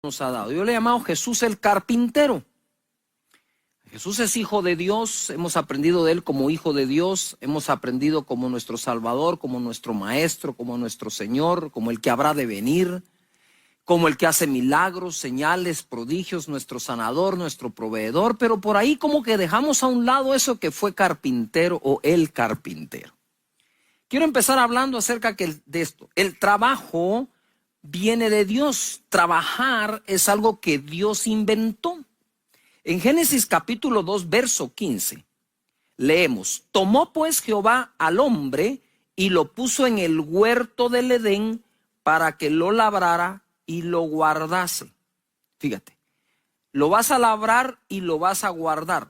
nos ha dado. Yo le he llamado Jesús el carpintero. Jesús es hijo de Dios, hemos aprendido de él como hijo de Dios, hemos aprendido como nuestro Salvador, como nuestro Maestro, como nuestro Señor, como el que habrá de venir, como el que hace milagros, señales, prodigios, nuestro sanador, nuestro proveedor, pero por ahí como que dejamos a un lado eso que fue carpintero o el carpintero. Quiero empezar hablando acerca de esto. El trabajo viene de Dios. Trabajar es algo que Dios inventó. En Génesis capítulo 2, verso 15, leemos: tomó pues Jehová al hombre y lo puso en el huerto del Edén para que lo labrara y lo guardase. Fíjate, lo vas a labrar y lo vas a guardar.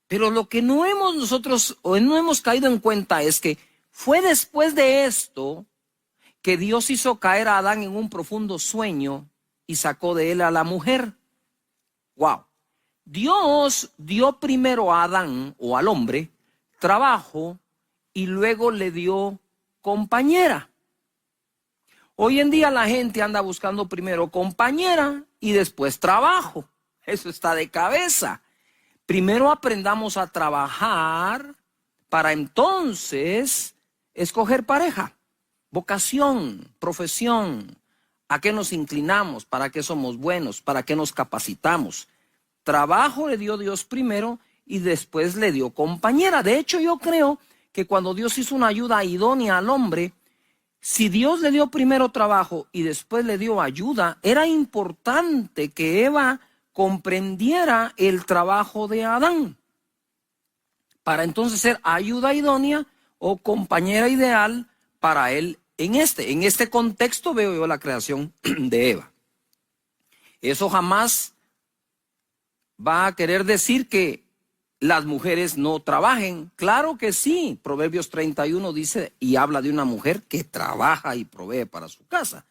Pero lo que no hemos caído en cuenta es que fue después de esto que Dios hizo caer a Adán en un profundo sueño y sacó de él a la mujer. ¡Wow! Dios dio primero a Adán o al hombre trabajo y luego le dio compañera. Hoy en día la gente anda buscando primero compañera y después trabajo. Eso está de cabeza. Primero aprendamos a trabajar para entonces escoger pareja, vocación, profesión, a qué nos inclinamos, para qué somos buenos, para qué nos capacitamos. Trabajo le dio Dios primero y después le dio compañera. De hecho, yo creo que cuando Dios hizo una ayuda idónea al hombre, si Dios le dio primero trabajo y después le dio ayuda, era importante que Eva comprendiera el trabajo de Adán para entonces ser ayuda idónea o compañera ideal para él. En este contexto veo yo la creación de Eva. Eso jamás va a querer decir que las mujeres no trabajen. Claro que sí. Proverbios 31 dice y habla de una mujer que trabaja y provee para su casa.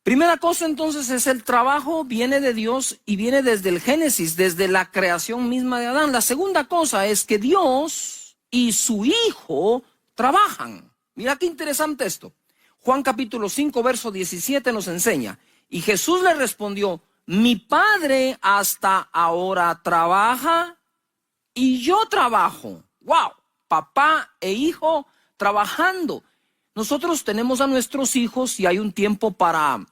Primera cosa entonces es el trabajo, viene de Dios y viene desde el Génesis, desde la creación misma de Adán. La segunda cosa es que Dios y su Hijo trabajan. Mira qué interesante esto. Juan capítulo 5, verso 17 nos enseña: y Jesús le respondió: mi Padre hasta ahora trabaja y yo trabajo. ¡Wow! Papá e hijo trabajando. Nosotros tenemos a nuestros hijos y hay un tiempo para,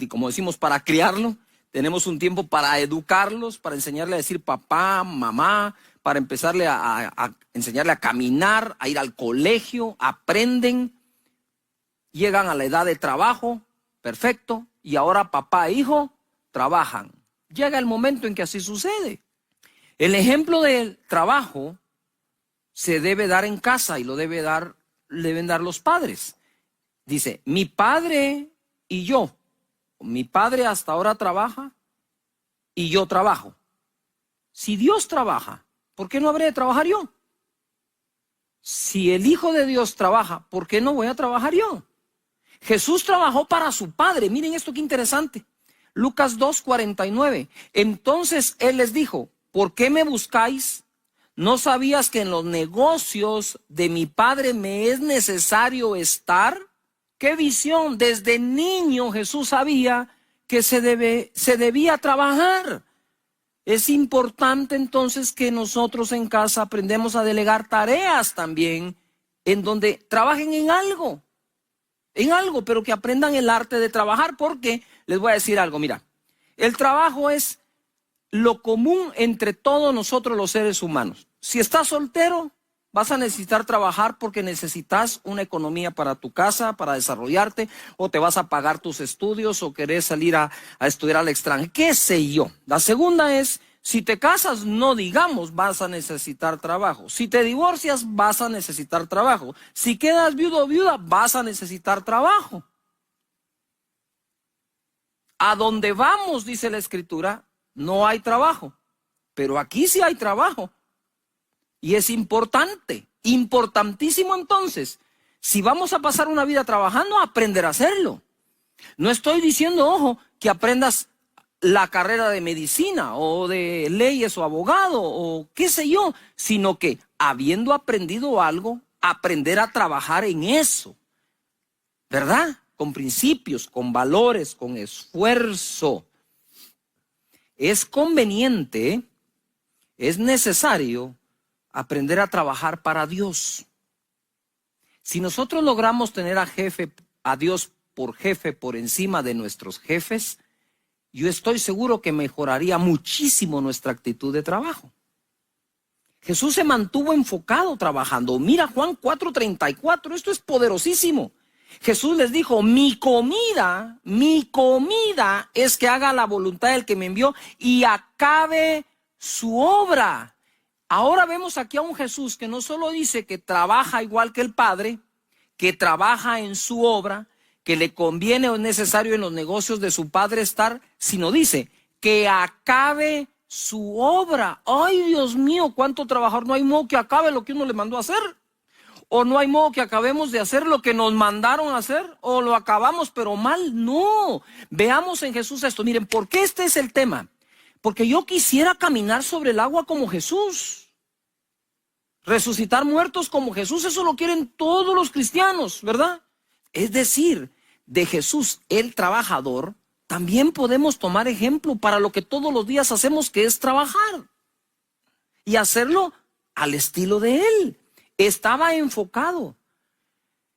como decimos, para criarlo. Tenemos un tiempo para educarlos, para enseñarle a decir papá, mamá, para empezarle a enseñarle a caminar, a ir al colegio, aprenden, llegan a la edad de trabajo, perfecto, y ahora papá e hijo trabajan. Llega el momento en que así sucede. El ejemplo del trabajo se debe dar en casa y lo deben dar los padres. Dice, mi padre y yo. Mi padre hasta ahora trabaja y yo trabajo. Si Dios trabaja, ¿por qué no habré de trabajar yo? Si el Hijo de Dios trabaja, ¿por qué no voy a trabajar yo? Jesús trabajó para su Padre. Miren esto qué interesante. Lucas 2:49. Entonces Él les dijo: ¿por qué me buscáis? ¿No sabías que en los negocios de mi Padre me es necesario estar? ¡Qué visión! Desde niño Jesús sabía que se debía trabajar. Es importante entonces que nosotros en casa aprendemos a delegar tareas también en donde trabajen en algo, pero que aprendan el arte de trabajar, porque les voy a decir algo, mira, el trabajo es lo común entre todos nosotros los seres humanos. Si estás soltero, vas a necesitar trabajar porque necesitas una economía para tu casa, para desarrollarte, o te vas a pagar tus estudios, o querés salir a estudiar al extranjero, qué sé yo. La segunda es, si te casas, no digamos, vas a necesitar trabajo. Si te divorcias, vas a necesitar trabajo. Si quedas viudo o viuda, vas a necesitar trabajo. A donde vamos, dice la Escritura, no hay trabajo, pero aquí sí hay trabajo. Y es importante, importantísimo entonces. Si vamos a pasar una vida trabajando, aprender a hacerlo. No estoy diciendo, ojo, que aprendas la carrera de medicina o de leyes o abogado o qué sé yo, sino que habiendo aprendido algo, aprender a trabajar en eso. ¿Verdad? con principios, con valores, con esfuerzo. Es conveniente, es necesario aprender a trabajar para Dios. Si nosotros logramos tener a Dios por jefe por encima de nuestros jefes, yo estoy seguro que mejoraría muchísimo nuestra actitud de trabajo. Jesús se mantuvo enfocado trabajando. Mira Juan 4:34, esto es poderosísimo. Jesús les dijo, mi comida es que haga la voluntad del que me envió y acabe su obra. Ahora vemos aquí a un Jesús que no solo dice que trabaja igual que el Padre, que trabaja en su obra, que le conviene o es necesario en los negocios de su Padre estar, sino dice que acabe su obra. Ay, Dios mío, cuánto trabajar. No hay modo que acabe lo que uno le mandó a hacer. O no hay modo que acabemos de hacer lo que nos mandaron a hacer, o lo acabamos pero mal. No, veamos en Jesús esto. Miren, ¿por qué este es el tema? Porque yo quisiera caminar sobre el agua como Jesús. Resucitar muertos como Jesús, eso lo quieren todos los cristianos, ¿verdad? Es decir, de Jesús, el trabajador, también podemos tomar ejemplo para lo que todos los días hacemos, que es trabajar. Y hacerlo al estilo de Él. Estaba enfocado.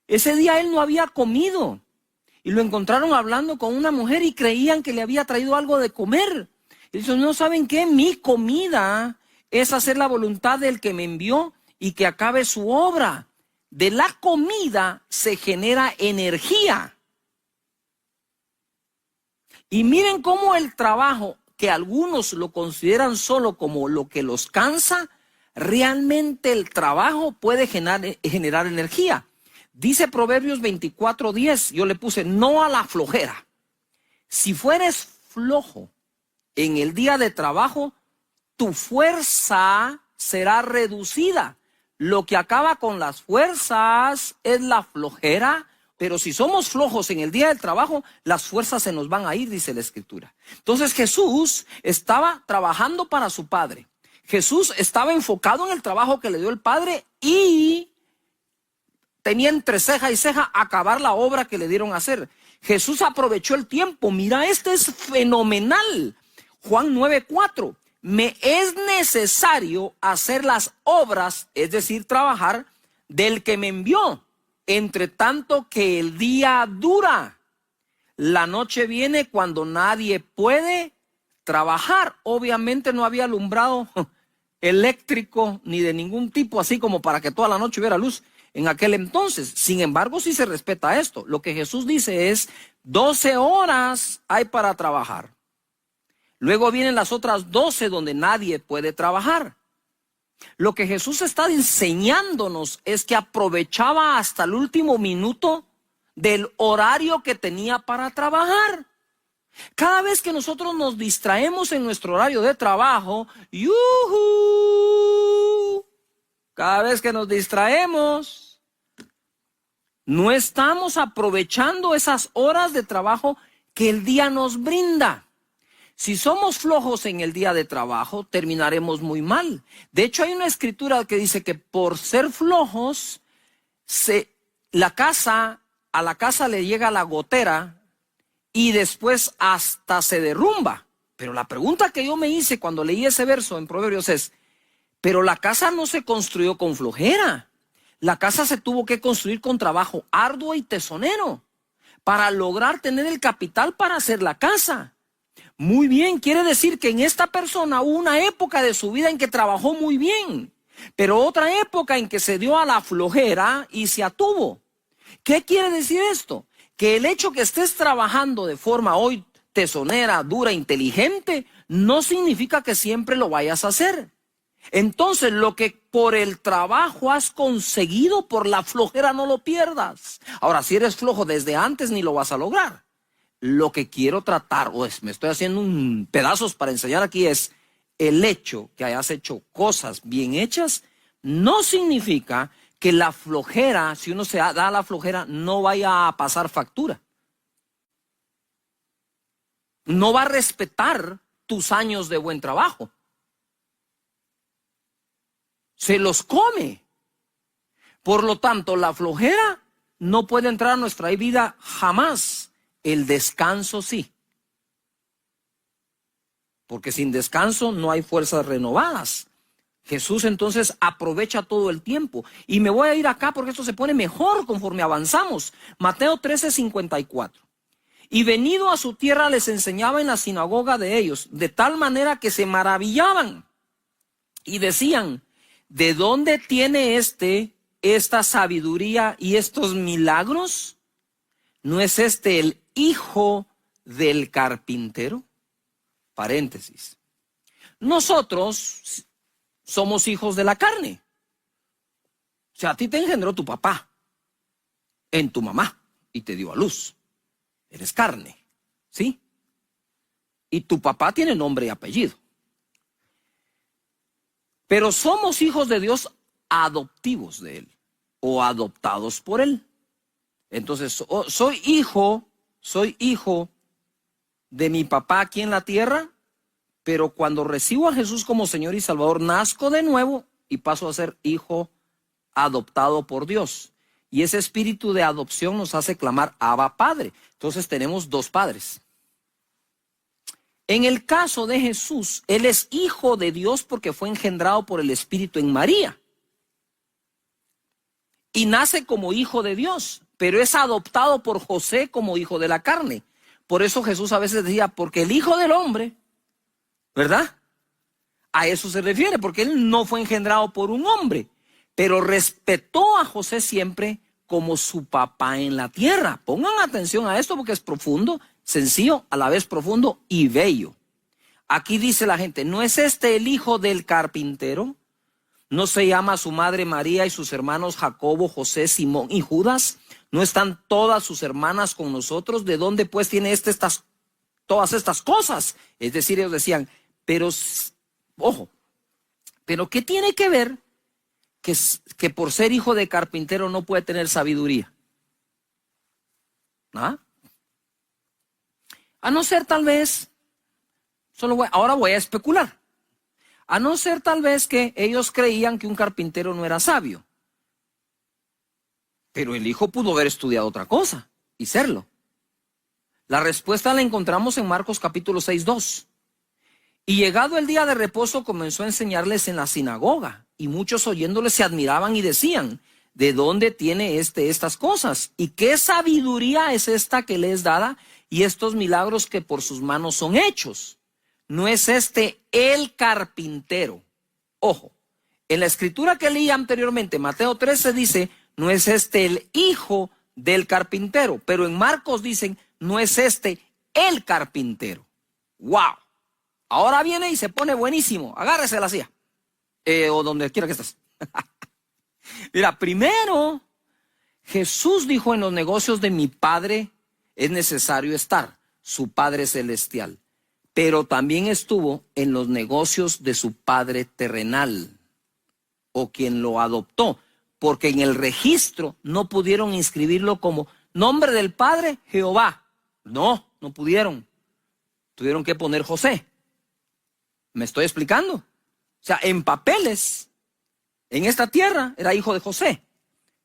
Ese día él no había comido. Y lo encontraron hablando con una mujer y creían que le había traído algo de comer. Y dice, no, ¿saben qué? Mi comida es hacer la voluntad del que me envió y que acabe su obra. De la comida se genera energía. Y miren cómo el trabajo, que algunos lo consideran solo como lo que los cansa, realmente el trabajo puede generar energía. Dice Proverbios 24:10, yo le puse, no a la flojera. Si fueres flojo en el día de trabajo, tu fuerza será reducida. Lo que acaba con las fuerzas es la flojera, pero si somos flojos en el día del trabajo, las fuerzas se nos van a ir, dice la Escritura. Entonces Jesús estaba trabajando para su Padre. Jesús estaba enfocado en el trabajo que le dio el Padre y tenía entre ceja y ceja acabar la obra que le dieron a hacer. Jesús aprovechó el tiempo. Mira, este es fenomenal. Juan 9:4. Me es necesario hacer las obras, es decir, trabajar, del que me envió, entre tanto que el día dura. La noche viene cuando nadie puede trabajar. Obviamente no había alumbrado eléctrico ni de ningún tipo, así como para que toda la noche hubiera luz en aquel entonces. Sin embargo, sí se respeta esto. Lo que Jesús dice es 12 horas hay para trabajar. Luego vienen las otras 12 donde nadie puede trabajar. Lo que Jesús está enseñándonos es que aprovechaba hasta el último minuto del horario que tenía para trabajar. Cada vez que nosotros nos distraemos en nuestro horario de trabajo, ¡yujú! Cada vez que nos distraemos, no estamos aprovechando esas horas de trabajo que el día nos brinda. Si somos flojos en el día de trabajo, terminaremos muy mal. De hecho, hay una escritura que dice que por ser flojos, a la casa le llega la gotera y después hasta se derrumba. Pero la pregunta que yo me hice cuando leí ese verso en Proverbios es, pero la casa no se construyó con flojera. La casa se tuvo que construir con trabajo arduo y tesonero para lograr tener el capital para hacer la casa. Muy bien, quiere decir que en esta persona hubo una época de su vida en que trabajó muy bien, pero otra época en que se dio a la flojera y se atuvo. ¿Qué quiere decir esto? Que el hecho que estés trabajando de forma hoy tesonera, dura, inteligente, no significa que siempre lo vayas a hacer. Entonces, lo que por el trabajo has conseguido, por la flojera no lo pierdas. Ahora, si eres flojo desde antes, ni lo vas a lograr. Lo que quiero tratar, me estoy haciendo pedazos para enseñar aquí, es el hecho que hayas hecho cosas bien hechas, no significa que la flojera, si uno se da a la flojera, no vaya a pasar factura. No va a respetar tus años de buen trabajo. Se los come. Por lo tanto, la flojera no puede entrar a nuestra vida jamás. El descanso sí. Porque sin descanso no hay fuerzas renovadas. Jesús entonces aprovecha todo el tiempo. Y me voy a ir acá porque esto se pone mejor conforme avanzamos. Mateo 13:54. Y venido a su tierra les enseñaba en la sinagoga de ellos, de tal manera que se maravillaban y decían, ¿de dónde tiene esta sabiduría y estos milagros? ¿No es este el hijo del carpintero? Paréntesis. Nosotros somos hijos de la carne. O sea, a ti te engendró tu papá en tu mamá y te dio a luz. Eres carne, ¿sí? Y tu papá tiene nombre y apellido. Pero somos hijos de Dios adoptivos de Él o adoptados por Él. Entonces, soy hijo de mi papá aquí en la tierra, pero cuando recibo a Jesús como Señor y Salvador, nazco de nuevo y paso a ser hijo adoptado por Dios. Y ese espíritu de adopción nos hace clamar Abba Padre. Entonces tenemos dos padres. En el caso de Jesús, Él es hijo de Dios porque fue engendrado por el Espíritu en María. Y nace como hijo de Dios, pero es adoptado por José como hijo de la carne. Por eso Jesús a veces decía, porque el Hijo del Hombre, ¿verdad? A eso se refiere, porque Él no fue engendrado por un hombre, pero respetó a José siempre como su papá en la tierra. Pongan atención a esto porque es profundo, sencillo, a la vez profundo y bello. Aquí dice la gente, ¿no es este el hijo del carpintero? ¿No se llama su madre María y sus hermanos Jacobo, José, Simón y Judas? ¿No están todas sus hermanas con nosotros? ¿De dónde pues tiene todas estas cosas? Es decir, ellos decían, pero, ojo, ¿pero qué tiene que ver que por ser hijo de carpintero no puede tener sabiduría? ¿Ah? A no ser tal vez, ahora voy a especular, a no ser tal vez que ellos creían que un carpintero no era sabio. Pero el hijo pudo haber estudiado otra cosa y serlo. La respuesta la encontramos en Marcos capítulo 6:2. Y llegado el día de reposo comenzó a enseñarles en la sinagoga, y muchos oyéndole se admiraban y decían, ¿de dónde tiene estas cosas? ¿Y qué sabiduría es esta que le es dada? Y estos milagros que por sus manos son hechos. ¿No es este el carpintero? Ojo, en la escritura que leí anteriormente, Mateo 13 dice, ¿no es este el hijo del carpintero? Pero en Marcos dicen, ¿no es este el carpintero? ¡Wow! Ahora viene y se pone buenísimo. Agárrese la silla. O donde quiera que estés. Mira, primero, Jesús dijo, en los negocios de mi Padre es necesario estar, su Padre celestial. Pero también estuvo en los negocios de su Padre terrenal, o quien lo adoptó, porque en el registro no pudieron inscribirlo como nombre del Padre, Jehová. No pudieron. Tuvieron que poner José. ¿Me estoy explicando? O sea, en papeles, en esta tierra, era hijo de José.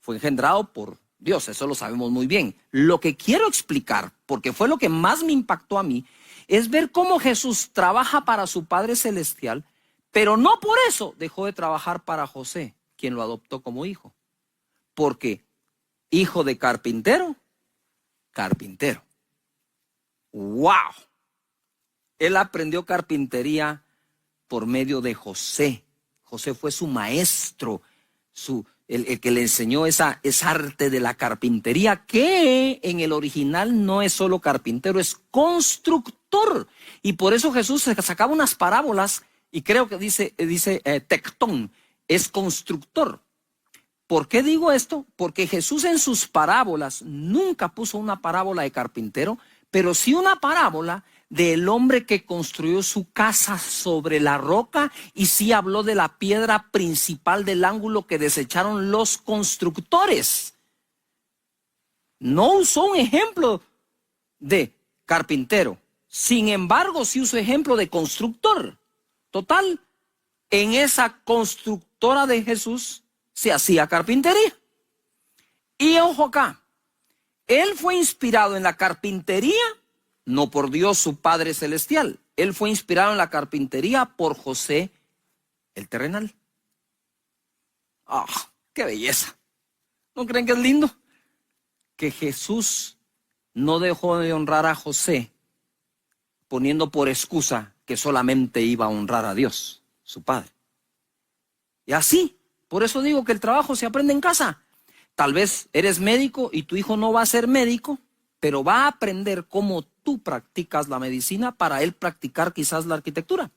Fue engendrado por Dios, eso lo sabemos muy bien. Lo que quiero explicar, porque fue lo que más me impactó a mí, es ver cómo Jesús trabaja para su Padre Celestial, pero no por eso dejó de trabajar para José, quien lo adoptó como hijo. Porque hijo de carpintero, carpintero. ¡Wow! Él aprendió carpintería por medio de José. José fue su maestro, el que le enseñó esa arte de la carpintería, que en el original no es solo carpintero, es constructor. Y por eso Jesús sacaba unas parábolas, y creo que dice tectón, es constructor. ¿Por qué digo esto? Porque Jesús en sus parábolas nunca puso una parábola de carpintero, pero sí una parábola del hombre que construyó su casa sobre la roca, y sí habló de la piedra principal del ángulo que desecharon los constructores. No usó un ejemplo de carpintero, sin embargo sí usó ejemplo de constructor. Total, en esa constructora de Jesús se hacía carpintería. Y ojo acá, Él fue inspirado en la carpintería, no por Dios su Padre Celestial. Él fue inspirado en la carpintería por José el terrenal. ¡Ah, qué belleza! ¿No creen que es lindo? Que Jesús no dejó de honrar a José poniendo por excusa que solamente iba a honrar a Dios, su Padre. Y así, por eso digo que el trabajo se aprende en casa. Tal vez eres médico y tu hijo no va a ser médico, pero va a aprender cómo tú practicas la medicina para él practicar quizás la arquitectura.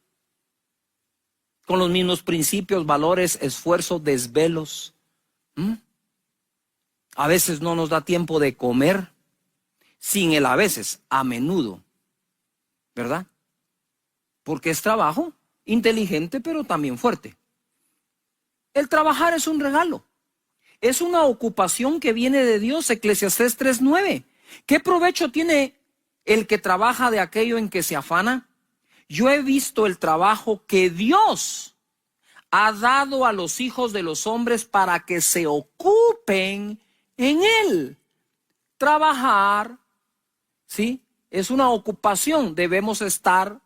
Con los mismos principios, valores, esfuerzo, desvelos. A veces no nos da tiempo de comer, sin el a veces, a menudo, ¿verdad? Porque es trabajo inteligente, pero también fuerte. El trabajar es un regalo. Es una ocupación que viene de Dios, Eclesiastés 3:9. ¿Qué provecho tiene el que trabaja de aquello en que se afana? Yo he visto el trabajo que Dios ha dado a los hijos de los hombres para que se ocupen en él. Trabajar, ¿sí? Es una ocupación. Debemos estar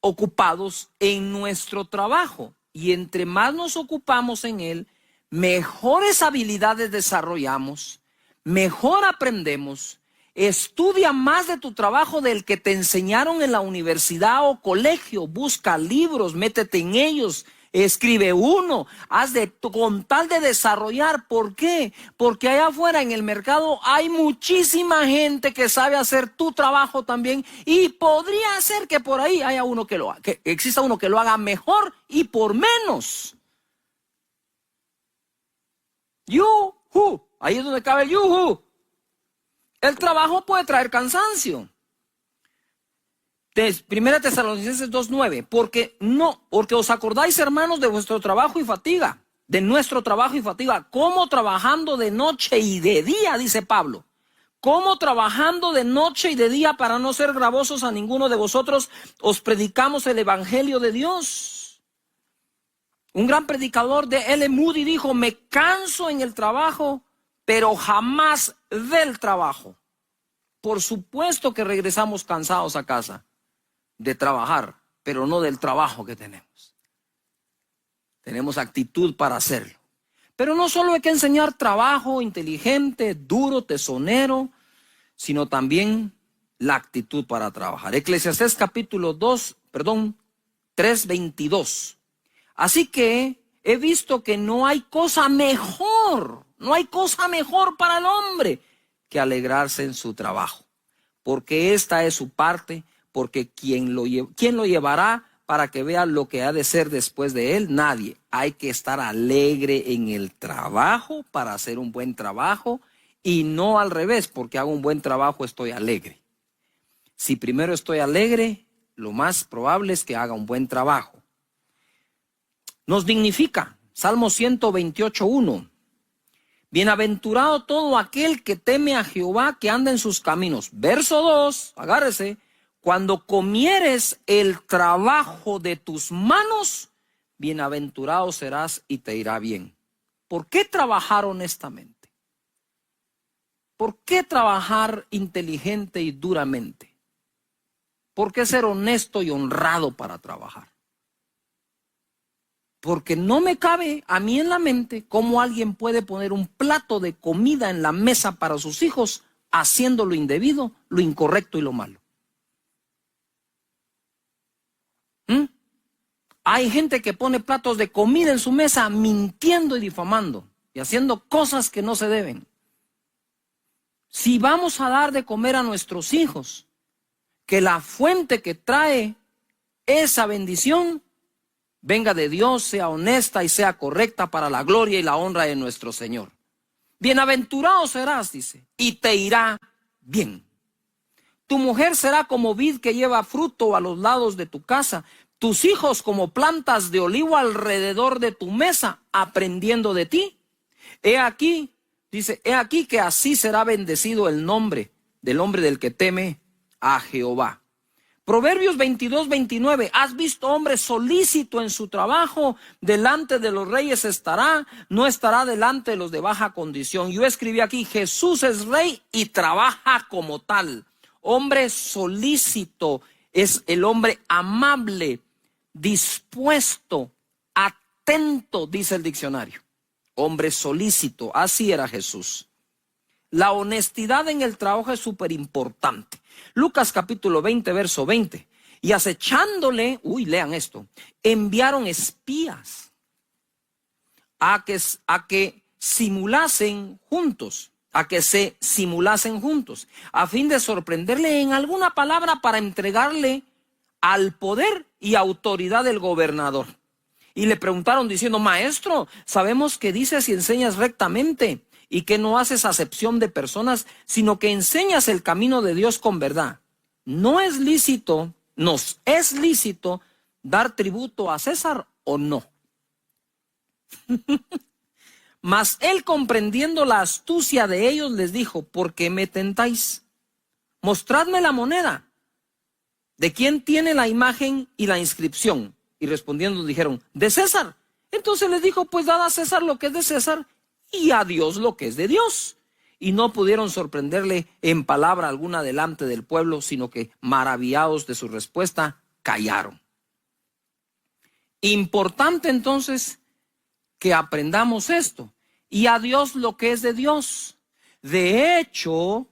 ocupados en nuestro trabajo. Y entre más nos ocupamos en él, mejores habilidades desarrollamos, mejor aprendemos. Estudia más de tu trabajo del que te enseñaron en la universidad o colegio. Busca libros, métete en ellos, escribe uno, con tal de desarrollar. ¿Por qué? Porque allá afuera en el mercado hay muchísima gente que sabe hacer tu trabajo también, y podría ser que por ahí haya uno que lo haga, que exista uno que lo haga mejor y por menos. ¡Yuhu! Ahí es donde cabe el yuhu. El trabajo puede traer cansancio. Primera Tesalonicenses 2:9. Porque os acordáis, hermanos, de vuestro trabajo y fatiga, de nuestro trabajo y fatiga, como trabajando de noche y de día, dice Pablo. Como trabajando de noche y de día para no ser gravosos a ninguno de vosotros, os predicamos el evangelio de Dios. Un gran predicador de L. Moody dijo: me canso en el trabajo, pero jamás del trabajo. Por supuesto que regresamos cansados a casa de trabajar, pero no del trabajo que tenemos. Tenemos actitud para hacerlo. Pero no solo hay que enseñar trabajo inteligente, duro, tesonero, sino también la actitud para trabajar. Eclesiastés capítulo 3:22. Así que he visto que no hay cosa mejor para el hombre que alegrarse en su trabajo, porque esta es su parte, porque ¿quién lo llevará para que vea lo que ha de ser después de él? Nadie. Hay que estar alegre en el trabajo para hacer un buen trabajo, y no al revés, porque hago un buen trabajo estoy alegre. Si primero estoy alegre, lo más probable es que haga un buen trabajo. Nos dignifica, Salmo 128:1. Bienaventurado todo aquel que teme a Jehová, que anda en sus caminos. Verso 2, agárrese. Cuando comieres el trabajo de tus manos, bienaventurado serás y te irá bien. ¿Por qué trabajar honestamente? ¿Por qué trabajar inteligente y duramente? ¿Por qué ser honesto y honrado para trabajar? Porque no me cabe a mí en la mente cómo alguien puede poner un plato de comida en la mesa para sus hijos haciendo lo indebido, lo incorrecto y lo malo. Hay gente que pone platos de comida en su mesa mintiendo y difamando y haciendo cosas que no se deben. Si vamos a dar de comer a nuestros hijos, que la fuente que trae esa bendición venga de Dios, sea honesta y sea correcta para la gloria y la honra de nuestro Señor. Bienaventurado serás, dice, y te irá bien. Tu mujer será como vid que lleva fruto a los lados de tu casa, tus hijos como plantas de olivo alrededor de tu mesa, aprendiendo de ti. He aquí, dice, he aquí que así será bendecido el nombre del hombre del que teme a Jehová. Proverbios 22:29, ¿has visto hombre solícito en su trabajo? Delante de los reyes estará, no estará delante de los de baja condición. Yo escribí aquí, Jesús es rey y trabaja como tal. Hombre solícito es el hombre amable, dispuesto, atento, dice el diccionario. Hombre solícito, así era Jesús. La honestidad en el trabajo es súper importante. Lucas capítulo 20, verso 20. Y acechándole, lean esto, enviaron espías a que simulasen juntos, a que se simulasen juntos, a fin de sorprenderle en alguna palabra para entregarle al poder y autoridad del gobernador. Y le preguntaron diciendo, maestro, sabemos que dices y enseñas rectamente y que no haces acepción de personas, sino que enseñas el camino de Dios con verdad. Nos es lícito dar tributo a César o no. Mas él, comprendiendo la astucia de ellos, les dijo, ¿por qué me tentáis? Mostradme la moneda. ¿De quién tiene la imagen y la inscripción? Y respondiendo dijeron, de César. Entonces les dijo, pues dad a César lo que es de César y a Dios lo que es de Dios. Y no pudieron sorprenderle en palabra alguna delante del pueblo, sino que, maravillados de su respuesta, callaron. Importante entonces que aprendamos esto. Y a Dios lo que es de Dios. De hecho,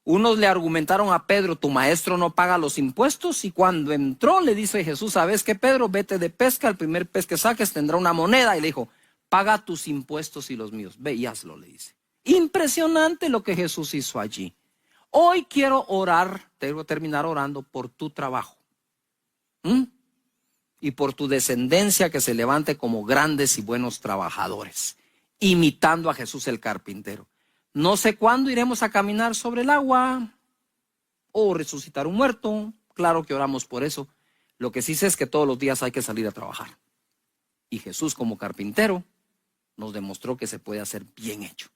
unos le argumentaron a Pedro, tu maestro no paga los impuestos. Y cuando entró le dice Jesús, ¿sabes qué, Pedro? Vete de pesca, el primer pez que saques tendrá una moneda. Y le dijo, paga tus impuestos y los míos. Ve y hazlo, le dice. Impresionante lo que Jesús hizo allí. Hoy quiero orar, debo terminar orando por tu trabajo. Y por tu descendencia que se levante como grandes y buenos trabajadores, imitando a Jesús el carpintero. No sé cuándo iremos a caminar sobre el agua o resucitar un muerto. Claro que oramos por eso. Lo que sí sé es que todos los días hay que salir a trabajar. Y Jesús como carpintero nos demostró que se puede hacer bien hecho.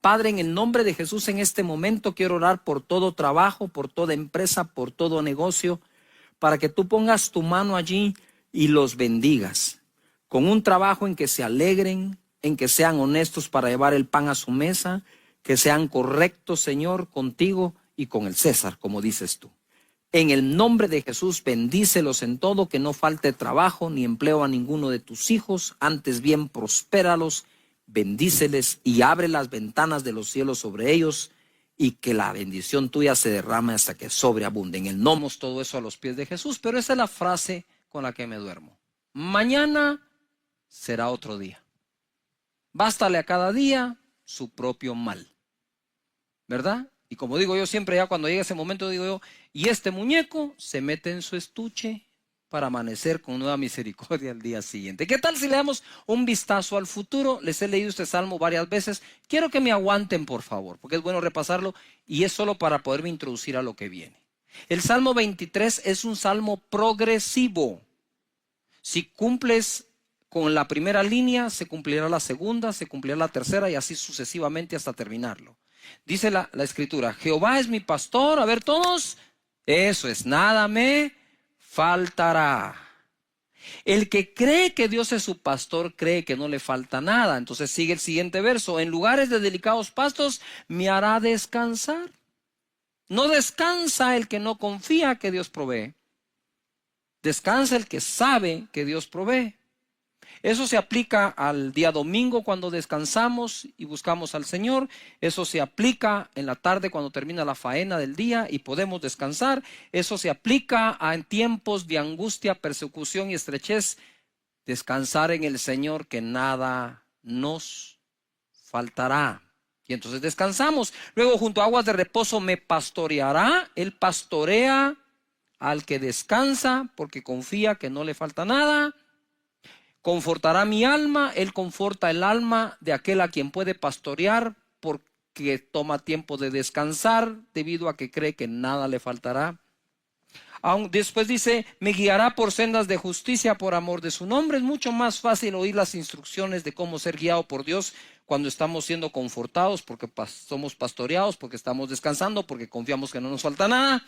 Padre, en el nombre de Jesús, en este momento quiero orar por todo trabajo, por toda empresa, por todo negocio, para que tú pongas tu mano allí y los bendigas, con un trabajo en que se alegren, en que sean honestos para llevar el pan a su mesa, que sean correctos, Señor, contigo y con el César, como dices tú. En el nombre de Jesús, bendícelos en todo, que no falte trabajo ni empleo a ninguno de tus hijos, antes bien prospéralos, bendíceles y abre las ventanas de los cielos sobre ellos, y que la bendición tuya se derrame hasta que sobreabunde. En el nombre, todo eso a los pies de Jesús, pero esa es la frase con la que me duermo. Mañana será otro día. Bástale a cada día su propio mal, ¿verdad? Y como digo yo siempre, ya cuando llega ese momento, digo yo, y este muñeco se mete en su estuche para amanecer con nueva misericordia al día siguiente. ¿Qué tal si le damos un vistazo al futuro? Les he leído este salmo varias veces. Quiero que me aguanten, por favor, porque es bueno repasarlo y es solo para poderme introducir a lo que viene. El Salmo 23 es un salmo progresivo. Si cumples con la primera línea, se cumplirá la segunda, se cumplirá la tercera y así sucesivamente hasta terminarlo. Dice la escritura, Jehová es mi pastor. A ver todos, eso es, nada me faltará. El que cree que Dios es su pastor, cree que no le falta nada. Entonces sigue el siguiente verso, en lugares de delicados pastos me hará descansar. No descansa el que no confía que Dios provee. Descansa el que sabe que Dios provee. Eso se aplica al día domingo cuando descansamos y buscamos al Señor. Eso se aplica en la tarde cuando termina la faena del día y podemos descansar. Eso se aplica en tiempos de angustia, persecución y estrechez. Descansar en el Señor, que nada nos faltará. Y entonces descansamos. Luego, junto a aguas de reposo me pastoreará. Él pastorea al que descansa porque confía que no le falta nada. Confortará mi alma. Él conforta el alma de aquel a quien puede pastorear porque toma tiempo de descansar debido a que cree que nada le faltará. Después dice, me guiará por sendas de justicia por amor de su nombre. Es mucho más fácil oír las instrucciones de cómo ser guiado por Dios cuando estamos siendo confortados, porque somos pastoreados, porque estamos descansando, porque confiamos que no nos falta nada.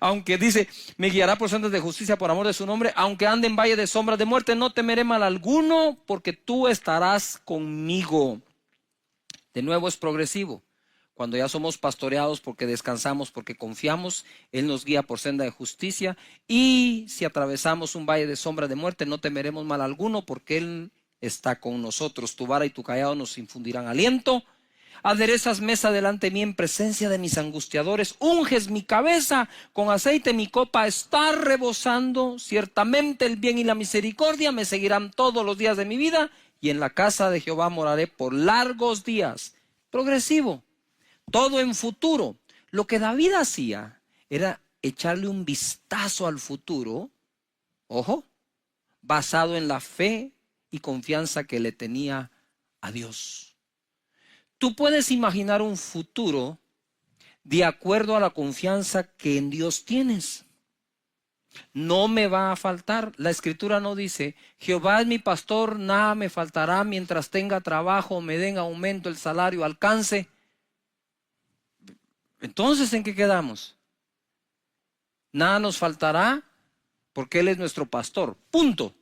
Aunque dice, me guiará por sendas de justicia por amor de su nombre. Aunque ande en valle de sombras de muerte, no temeré mal alguno, porque tú estarás conmigo. De nuevo es progresivo. Cuando ya somos pastoreados porque descansamos, porque confiamos, Él nos guía por senda de justicia. Y si atravesamos un valle de sombra de muerte, no temeremos mal alguno, porque Él está con nosotros. Tu vara y tu cayado nos infundirán aliento. Aderezas mesa delante de mí en presencia de mis angustiadores. Unges mi cabeza con aceite, mi copa está rebosando. Ciertamente el bien y la misericordia me seguirán todos los días de mi vida, y en la casa de Jehová moraré por largos días. Progresivo. Todo en futuro. Lo que David hacía era echarle un vistazo al futuro, ojo, basado en la fe y confianza que le tenía a Dios. Tú puedes imaginar un futuro de acuerdo a la confianza que en Dios tienes. No me va a faltar. La Escritura no dice, Jehová es mi pastor, nada me faltará mientras tenga trabajo, me den aumento, el salario alcance. Entonces, ¿en qué quedamos? Nada nos faltará porque Él es nuestro pastor. Punto.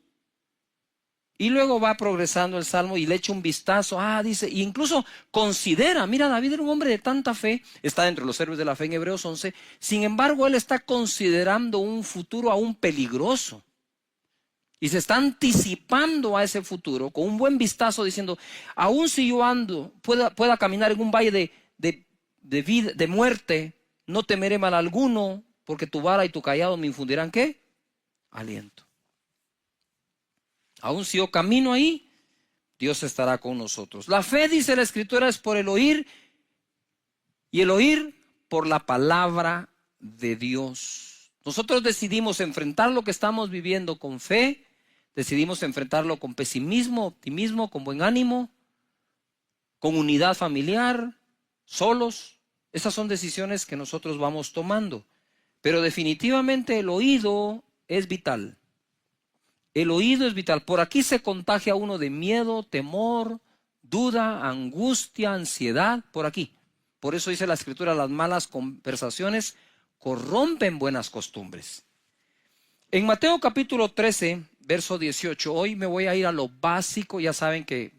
Y luego va progresando el Salmo y le echa un vistazo. Dice, e incluso considera, mira, David era un hombre de tanta fe, está dentro de los héroes de la fe en Hebreos 11. Sin embargo, él está considerando un futuro aún peligroso. Y se está anticipando a ese futuro con un buen vistazo diciendo, aún si yo pueda caminar en un valle de muerte, no temeré mal alguno, porque tu vara y tu cayado me infundirán, ¿qué? Aliento. Aún si yo camino ahí, Dios estará con nosotros. La fe, dice la Escritura, es por el oír, y el oír por la palabra de Dios. Nosotros decidimos enfrentar lo que estamos viviendo con fe, decidimos enfrentarlo con pesimismo, optimismo, con buen ánimo, con unidad familiar, solos. Esas son decisiones que nosotros vamos tomando. Pero definitivamente el oído es vital. El oído es vital. Por aquí se contagia uno de miedo, temor, duda, angustia, ansiedad. Por aquí. Por eso dice la Escritura, las malas conversaciones corrompen buenas costumbres. En Mateo capítulo 13, verso 18, hoy me voy a ir a lo básico. Ya saben que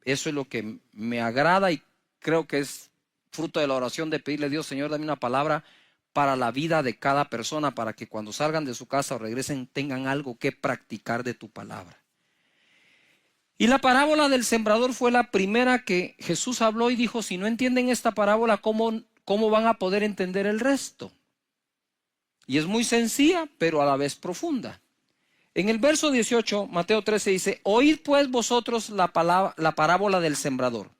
eso es lo que me agrada y creo que es fruto de la oración de pedirle a Dios, Señor, dame una palabra para la vida de cada persona, para que cuando salgan de su casa o regresen tengan algo que practicar de tu palabra. Y la parábola del sembrador fue la primera que Jesús habló y dijo, si no entienden esta parábola, ¿cómo van a poder entender el resto? Y es muy sencilla, pero a la vez profunda. En el verso 18, Mateo 13 dice, oíd pues vosotros la parábola del sembrador.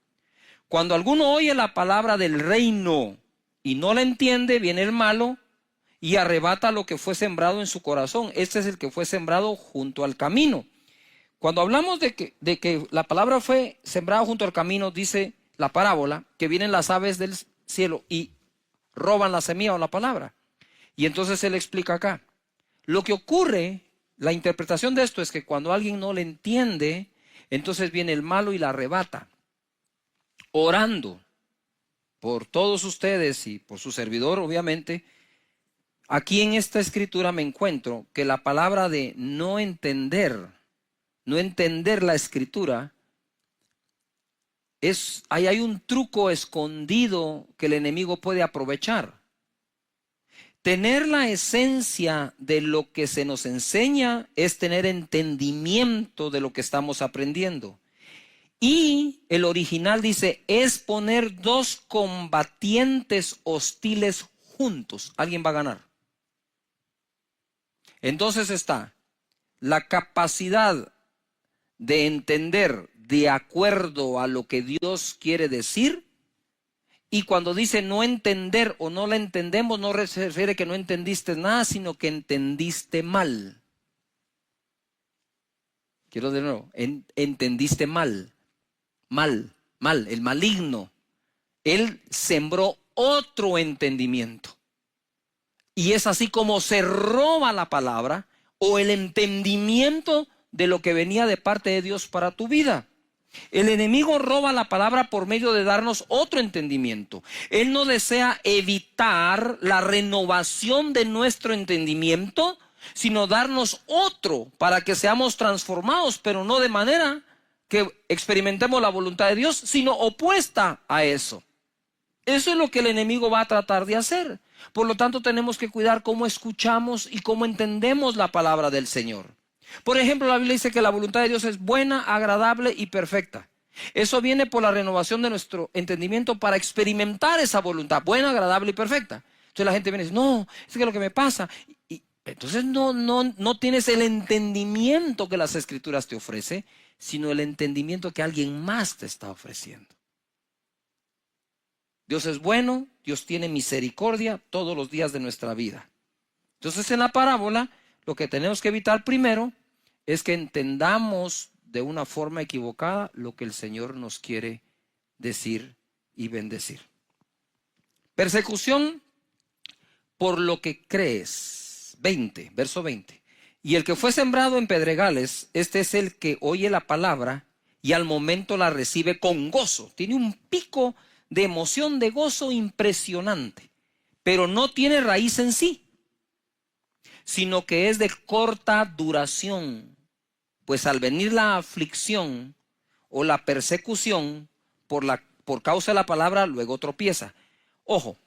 Cuando alguno oye la palabra del reino y no la entiende, viene el malo y arrebata lo que fue sembrado en su corazón. Este es el que fue sembrado junto al camino. Cuando hablamos de que la palabra fue sembrada junto al camino, dice la parábola, que vienen las aves del cielo y roban la semilla o la palabra. Y entonces él explica acá. Lo que ocurre, la interpretación de esto es que cuando alguien no le entiende, entonces viene el malo y la arrebata. Orando por todos ustedes y por su servidor, obviamente, aquí en esta escritura me encuentro que la palabra de no entender la escritura, ahí hay un truco escondido que el enemigo puede aprovechar. Tener la esencia de lo que se nos enseña es tener entendimiento de lo que estamos aprendiendo. Y el original dice, es poner dos combatientes hostiles juntos. Alguien va a ganar. Entonces está la capacidad de entender de acuerdo a lo que Dios quiere decir. Y cuando dice no entender o no la entendemos, no se refiere que no entendiste nada, sino que entendiste mal. Quiero de nuevo, entendiste mal. Mal, el maligno. Él sembró otro entendimiento. Y es así como se roba la palabra o el entendimiento de lo que venía de parte de Dios para tu vida. El enemigo roba la palabra por medio de darnos otro entendimiento. Él no desea evitar la renovación de nuestro entendimiento, sino darnos otro para que seamos transformados, pero no de manera que experimentemos la voluntad de Dios, sino opuesta a eso. Eso es lo que el enemigo va a tratar de hacer. Por lo tanto, tenemos que cuidar cómo escuchamos y cómo entendemos la palabra del Señor. Por ejemplo, la Biblia dice que la voluntad de Dios es buena, agradable y perfecta. Eso viene por la renovación de nuestro entendimiento para experimentar esa voluntad buena, agradable y perfecta. Entonces la gente viene y dice, no, es que lo que me pasa. Y entonces no tienes el entendimiento que las Escrituras te ofrecen, sino el entendimiento que alguien más te está ofreciendo. Dios es bueno, Dios tiene misericordia todos los días de nuestra vida. Entonces en la parábola lo que tenemos que evitar primero es que entendamos de una forma equivocada lo que el Señor nos quiere decir y bendecir. Persecución por lo que crees. 20, verso 20. Y el que fue sembrado en pedregales, este es el que oye la palabra y al momento la recibe con gozo. Tiene un pico de emoción, de gozo impresionante, pero no tiene raíz en sí, sino que es de corta duración, pues al venir la aflicción o la persecución por causa de la palabra, luego tropieza. Ojo,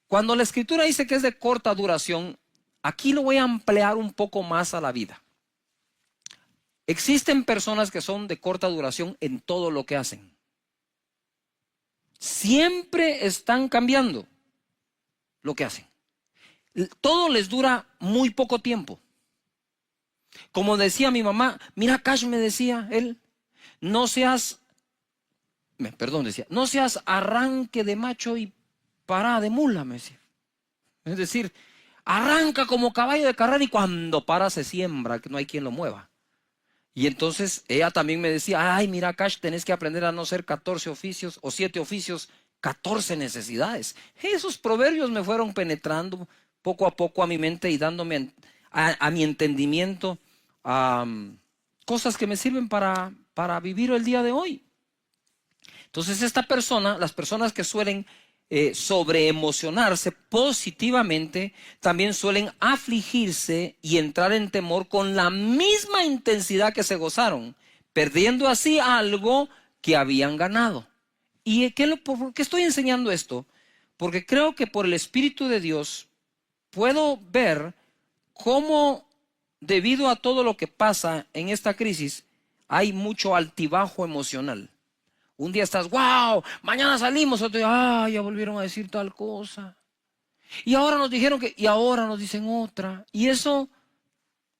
cuando la Escritura dice que es de corta duración, aquí lo voy a ampliar un poco más a la vida. Existen personas que son de corta duración en todo lo que hacen. Siempre están cambiando lo que hacen. Todo les dura muy poco tiempo. Como decía mi mamá, mira, Cash, me decía él, no seas arranque de macho y parada de mula, me decía. Es decir, arranca como caballo de carrera y cuando para se siembra, que no hay quien lo mueva. Y entonces ella también me decía, ay, mira, Cash, tenés que aprender a no ser 14 oficios o 7 oficios, 14 necesidades. Esos proverbios me fueron penetrando poco a poco a mi mente y dándome a mi entendimiento cosas que me sirven para vivir el día de hoy. Entonces las personas que suelen sobreemocionarse positivamente, también suelen afligirse y entrar en temor con la misma intensidad que se gozaron, perdiendo así algo que habían ganado. ¿Y por qué estoy enseñando esto? Porque creo que por el Espíritu de Dios puedo ver cómo, debido a todo lo que pasa en esta crisis, hay mucho altibajo emocional. Un día estás, wow, mañana salimos, otro día, ya volvieron a decir tal cosa. Y ahora nos dijeron y ahora nos dicen otra. Y eso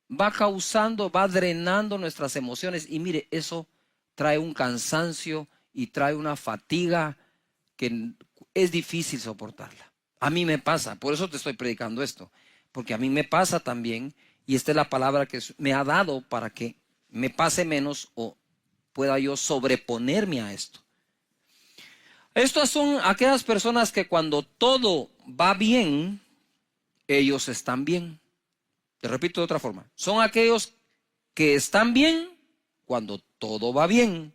va drenando nuestras emociones. Y mire, eso trae un cansancio y trae una fatiga que es difícil soportarla. A mí me pasa, por eso te estoy predicando esto. Porque a mí me pasa también, y esta es la palabra que me ha dado para que me pase menos o pueda yo sobreponerme a esto. Estas son aquellas personas que cuando todo va bien, ellos están bien. Te repito de otra forma. Son aquellos que están bien cuando todo va bien.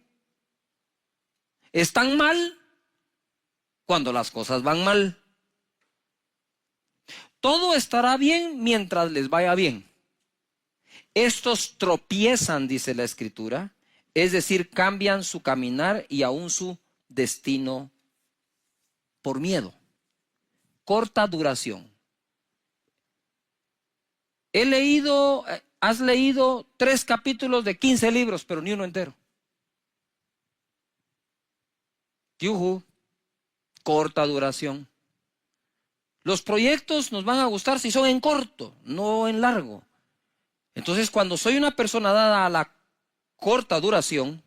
Están mal cuando las cosas van mal. Todo estará bien mientras les vaya bien. Estos tropiezan, dice la Escritura, es decir, cambian su caminar y aún su destino por miedo. Corta duración. Has leído 3 capítulos de 15 libros, pero ni uno entero. Yuhu, corta duración. Los proyectos nos van a gustar si son en corto, no en largo. Entonces, cuando soy una persona dada a la corta duración,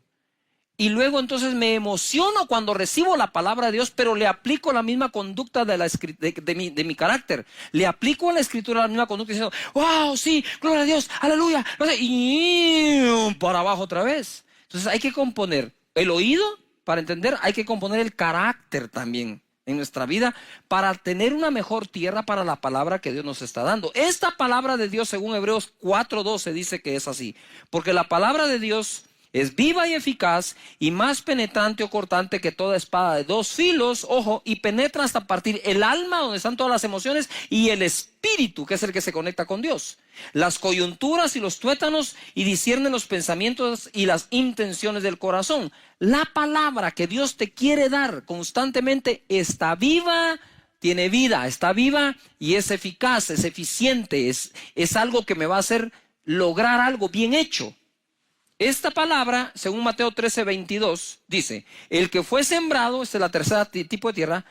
y luego entonces me emociono cuando recibo la palabra de Dios, pero le aplico la misma conducta de mi carácter. Le aplico a la Escritura la misma conducta diciendo, wow, sí, gloria a Dios, aleluya. Y para abajo otra vez. Entonces hay que componer el oído para entender, hay que componer el carácter también en nuestra vida para tener una mejor tierra para la palabra que Dios nos está dando. Esta palabra de Dios, según Hebreos 4:12, dice que es así. Porque la palabra de Dios Es viva y eficaz y más penetrante o cortante que toda espada de dos filos, ojo, y penetra hasta partir el alma, donde están todas las emociones, y el espíritu, que es el que se conecta con Dios, las coyunturas y los tuétanos, y discierne los pensamientos y las intenciones del corazón. La palabra que Dios te quiere dar constantemente está viva, tiene vida, está viva y es eficaz, es eficiente, es algo que me va a hacer lograr algo bien hecho. Esta palabra, según Mateo 13:22, dice, el que fue sembrado, esta es la tercera tipo de tierra,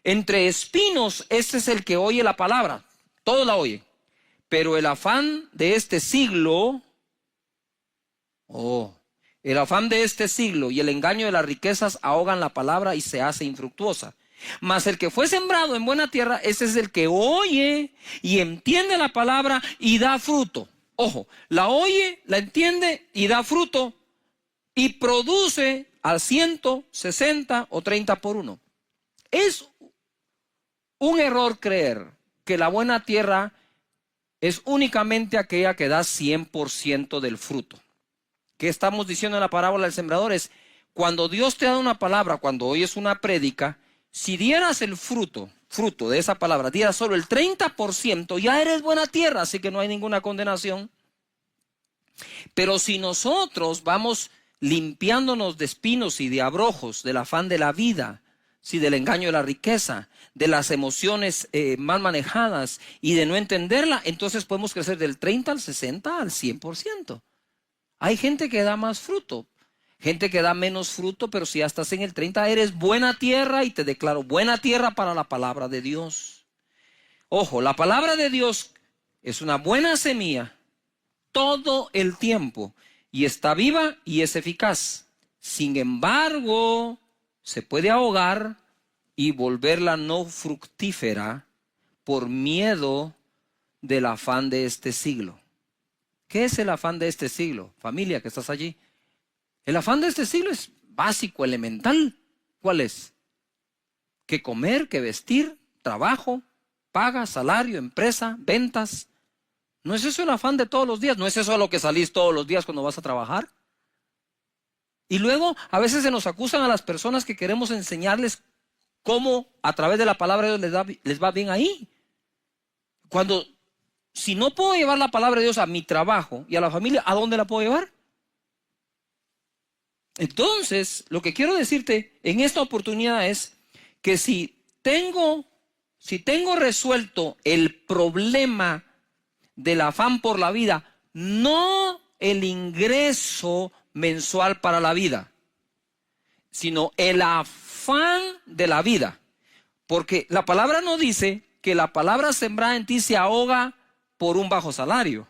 entre espinos, este es el que oye la palabra, todos la oyen, pero el afán de este siglo, el afán de este siglo y el engaño de las riquezas ahogan la palabra y se hace infructuosa. Mas el que fue sembrado en buena tierra, ese es el que oye y entiende la palabra y da fruto. Ojo, la oye, la entiende y da fruto y produce al 100, 60 o 30 por uno. Es un error creer que la buena tierra es únicamente aquella que da 100% del fruto. ¿Qué estamos diciendo en la parábola del sembrador? Es cuando Dios te da una palabra, cuando oyes una prédica, si dieras el fruto de esa palabra, dieras solo el 30%, ya eres buena tierra, así que no hay ninguna condenación. Pero si nosotros vamos limpiándonos de espinos y de abrojos, del afán de la vida, sí, del engaño de la riqueza, de las emociones mal manejadas y de no entenderla, entonces podemos crecer del 30 al 60 al 100%. Hay gente que da más fruto, gente que da menos fruto, pero si ya estás en el 30, eres buena tierra y te declaro buena tierra para la palabra de Dios. Ojo, la palabra de Dios es una buena semilla todo el tiempo y está viva y es eficaz. Sin embargo, se puede ahogar y volverla no fructífera por miedo del afán de este siglo. ¿Qué es el afán de este siglo? Familia que estás allí. El afán de este siglo es básico, elemental. ¿Cuál es? Que comer, que vestir, trabajo, paga, salario, empresa, ventas. ¿No es eso el afán de todos los días? ¿No es eso a lo que salís todos los días cuando vas a trabajar? Y luego a veces se nos acusan a las personas que queremos enseñarles cómo a través de la palabra de Dios les va bien ahí. Cuando, si no puedo llevar la palabra de Dios a mi trabajo y a la familia, ¿a dónde la puedo llevar? Entonces, lo que quiero decirte en esta oportunidad es que si tengo resuelto el problema del afán por la vida, no el ingreso mensual para la vida, sino el afán de la vida. Porque la palabra no dice que la palabra sembrada en ti se ahoga por un bajo salario,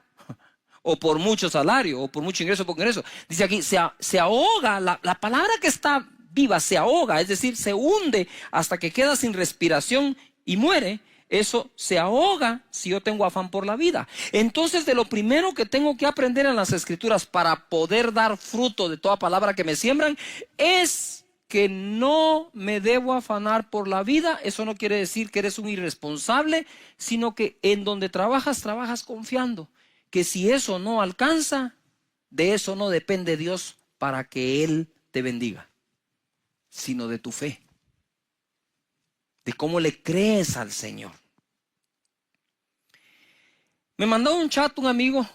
o por mucho salario, o por mucho ingreso, poco ingreso. Dice aquí, se ahoga, la palabra que está viva se ahoga, es decir, se hunde hasta que queda sin respiración y muere. Eso se ahoga si yo tengo afán por la vida. Entonces, de lo primero que tengo que aprender en las Escrituras para poder dar fruto de toda palabra que me siembran es que no me debo afanar por la vida. Eso no quiere decir que eres un irresponsable, sino que en donde trabajas confiando que si eso no alcanza, de eso no depende Dios para que Él te bendiga, sino de tu fe, de cómo le crees al Señor. Me mandó un chat un amigo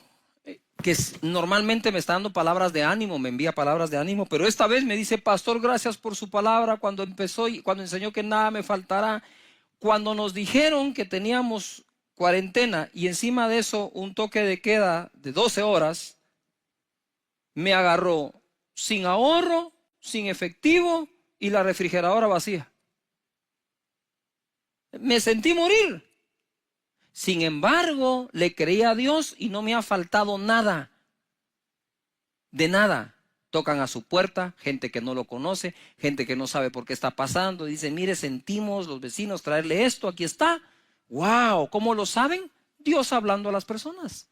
que normalmente me está dando palabras de ánimo, me envía palabras de ánimo, pero esta vez me dice: pastor, gracias por su palabra cuando empezó y cuando enseñó que nada me faltará. Cuando nos dijeron que teníamos cuarentena y encima de eso un toque de queda de 12 horas, me agarró sin ahorro, sin efectivo y la refrigeradora vacía. Me sentí morir. Sin embargo, le creí a Dios y no me ha faltado nada. De nada. Tocan a su puerta, gente que no lo conoce, gente que no sabe por qué está pasando. Dicen: mire, sentimos los vecinos traerle esto, aquí está. ¡Wow! ¿Cómo lo saben? Dios hablando a las personas.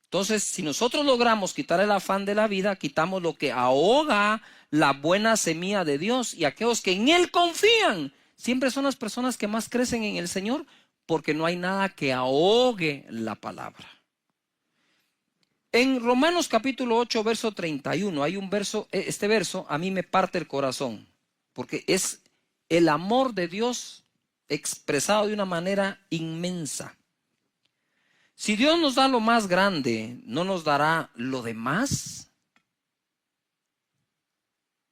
Entonces, si nosotros logramos quitar el afán de la vida, quitamos lo que ahoga la buena semilla de Dios, y aquellos que en Él confían siempre son las personas que más crecen en el Señor, porque no hay nada que ahogue la palabra. En Romanos capítulo 8, verso 31, hay un verso, este verso a mí me parte el corazón, porque es el amor de Dios expresado de una manera inmensa. Si Dios nos da lo más grande, ¿no nos dará lo demás?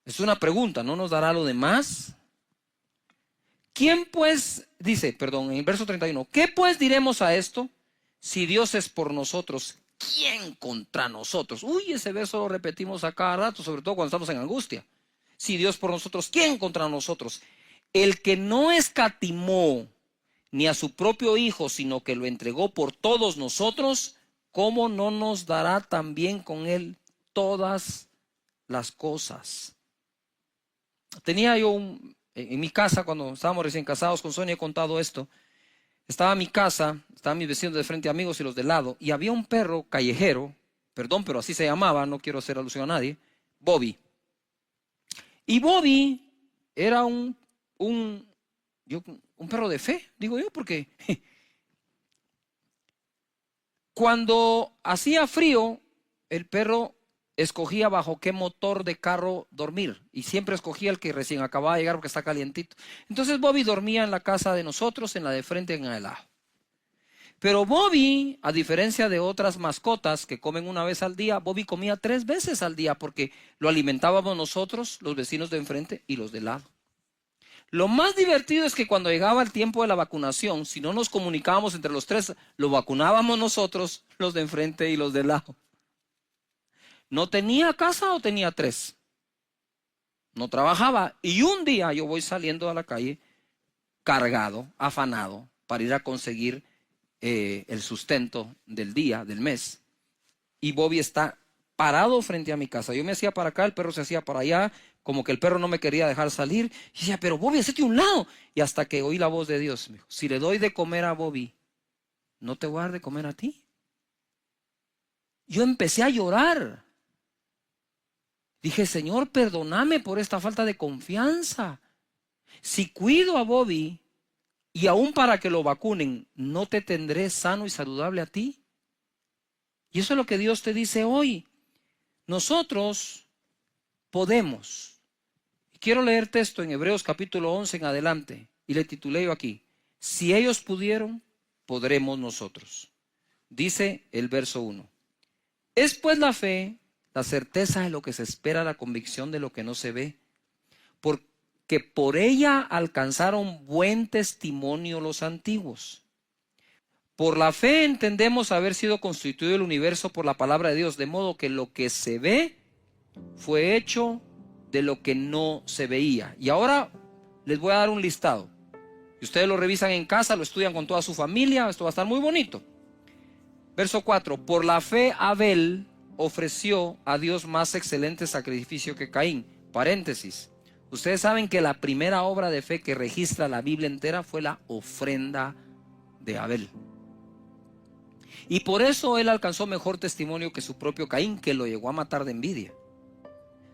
Es una pregunta, ¿no nos dará lo demás? ¿Quién pues, dice, perdón, en el verso 31, ¿qué pues diremos a esto? Si Dios es por nosotros, ¿quién contra nosotros? Uy, ese verso lo repetimos a cada rato, sobre todo cuando estamos en angustia. Si Dios por nosotros, ¿quién contra nosotros? El que no escatimó ni a su propio Hijo, sino que lo entregó por todos nosotros, ¿cómo no nos dará también con él todas las cosas? Tenía yo en mi casa, cuando estábamos recién casados con Sonia, he contado esto. Estaba mi casa, estaban mis vecinos de frente, amigos, y los de lado, y había un perro callejero, perdón, pero así se llamaba, no quiero hacer alusión a nadie, Bobby. Y Bobby era un perro de fe, digo yo, porque cuando hacía frío, el perro escogía bajo qué motor de carro dormir, y siempre escogía el que recién acababa de llegar porque está calientito. Entonces Bobby dormía en la casa de nosotros, en la de frente, en el lado. Pero Bobby, a diferencia de otras mascotas que comen una vez al día, Bobby comía 3 veces al día porque lo alimentábamos nosotros, los vecinos de enfrente y los de lado. Lo más divertido es que cuando llegaba el tiempo de la vacunación, si no nos comunicábamos entre los 3, lo vacunábamos nosotros, los de enfrente y los de lado. ¿No tenía casa o tenía 3? No trabajaba. Y un día yo voy saliendo a la calle cargado, afanado, para ir a conseguir el sustento del día, del mes. Y Bobby está parado frente a mi casa. Yo me hacía para acá, el perro se hacía para allá, como que el perro no me quería dejar salir. Y decía, pero Bobby, hacete a un lado. Y hasta que oí la voz de Dios, me dijo, si le doy de comer a Bobby, ¿no te voy a dar de comer a ti? Yo empecé a llorar. Dije, Señor, perdóname por esta falta de confianza. Si cuido a Bobby y aún para que lo vacunen, ¿no te tendré sano y saludable a ti? Y eso es lo que Dios te dice hoy. Nosotros podemos. Quiero leer texto en Hebreos capítulo 11 en adelante, y le titulé yo aquí, si ellos pudieron, podremos nosotros. Dice el verso 1. Es pues la fe, la certeza de lo que se espera, la convicción de lo que no se ve, porque por ella alcanzaron buen testimonio los antiguos. Por la fe entendemos haber sido constituido el universo por la palabra de Dios, de modo que lo que se ve fue hecho de lo que no se veía. Y ahora les voy a dar un listado. Y ustedes lo revisan en casa, lo estudian con toda su familia, esto va a estar muy bonito. Verso 4, por la fe Abel ofreció a Dios más excelente sacrificio que Caín. Paréntesis. Ustedes saben que la primera obra de fe que registra la Biblia entera fue la ofrenda de Abel. Y por eso él alcanzó mejor testimonio que su propio Caín, que lo llegó a matar de envidia.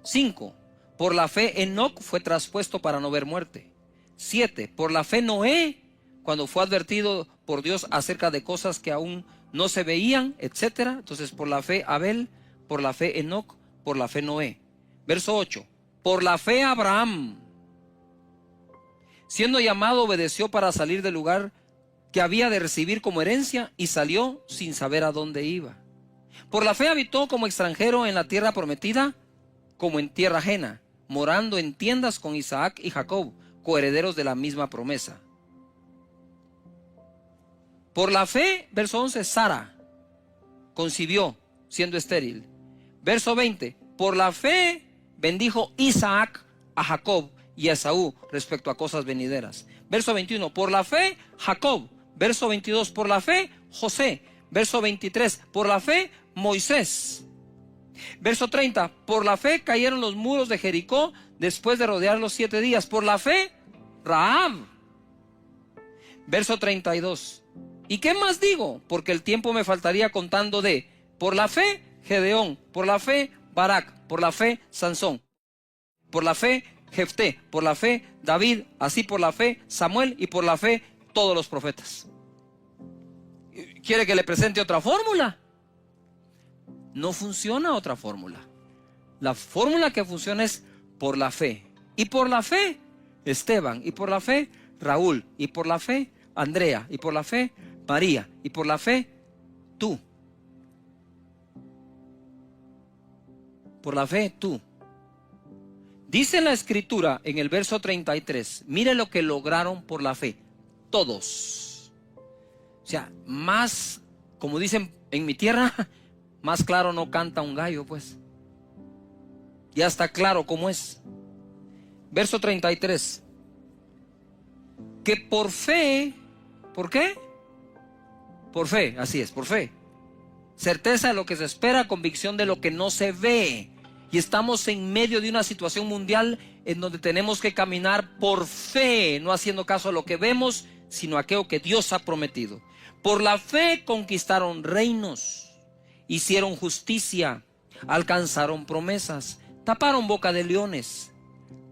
5. Por la fe Enoc fue traspuesto para no ver muerte. 7. Por la fe Noé, cuando fue advertido por Dios acerca de cosas que aún no se veían, etc. Entonces por la fe Abel, por la fe Enoc, por la fe Noé. Verso 8. Por la fe Abraham, siendo llamado, obedeció para salir del lugar que había de recibir como herencia y salió sin saber a dónde iba. Por la fe habitó como extranjero en la tierra prometida, como en tierra ajena, morando en tiendas con Isaac y Jacob, coherederos de la misma promesa. Por la fe, verso 11, Sara concibió siendo estéril. Verso 20, por la fe bendijo Isaac a Jacob y a Esaú respecto a cosas venideras. Verso 21, por la fe Jacob. Verso 22, por la fe José. Verso 23, por la fe Moisés. Verso 30, por la fe cayeron los muros de Jericó después de rodearlos 7 días. Por la fe Rahab. Verso 32, ¿y qué más digo? Porque el tiempo me faltaría contando de, por la fe Gedeón, por la fe Barak, por la fe Sansón, por la fe Jefté, por la fe David, así por la fe Samuel y por la fe todos los profetas. ¿Quiere que le presente otra fórmula? No funciona otra fórmula. La fórmula que funciona es por la fe. Y por la fe, Esteban. Y por la fe, Raúl. Y por la fe, Andrea. Y por la fe, María. Y por la fe, tú. Por la fe, tú. Dice la Escritura en el verso 33, mire lo que lograron por la fe. Todos. O sea, más, como dicen en mi tierra, más claro no canta un gallo, pues. Ya está claro cómo es. Verso 33. Que por fe, ¿por qué? Por fe, así es, por fe. Certeza de lo que se espera, convicción de lo que no se ve. Y estamos en medio de una situación mundial en donde tenemos que caminar por fe, no haciendo caso a lo que vemos, sino a aquello que Dios ha prometido. Por la fe conquistaron reinos, hicieron justicia, alcanzaron promesas, taparon boca de leones,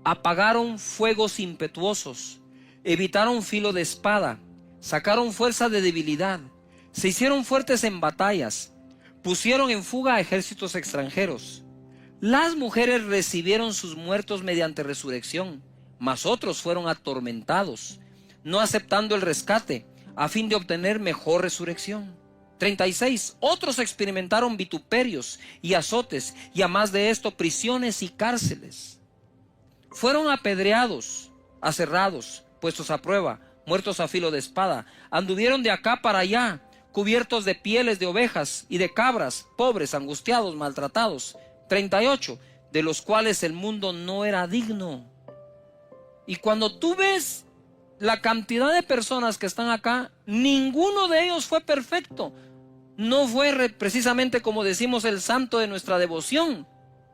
apagaron fuegos impetuosos, evitaron filo de espada, sacaron fuerza de debilidad, se hicieron fuertes en batallas, pusieron en fuga a ejércitos extranjeros. Las mujeres recibieron sus muertos mediante resurrección, mas otros fueron atormentados, no aceptando el rescate, a fin de obtener mejor resurrección. 36. Otros experimentaron vituperios y azotes, y a más de esto, prisiones y cárceles. Fueron apedreados, aserrados, puestos a prueba, muertos a filo de espada. Anduvieron de acá para allá, cubiertos de pieles de ovejas y de cabras, pobres, angustiados, maltratados. 38, de los cuales el mundo no era digno. Y cuando tú ves la cantidad de personas que están acá, ninguno de ellos fue perfecto. No fue precisamente como decimos el santo de nuestra devoción,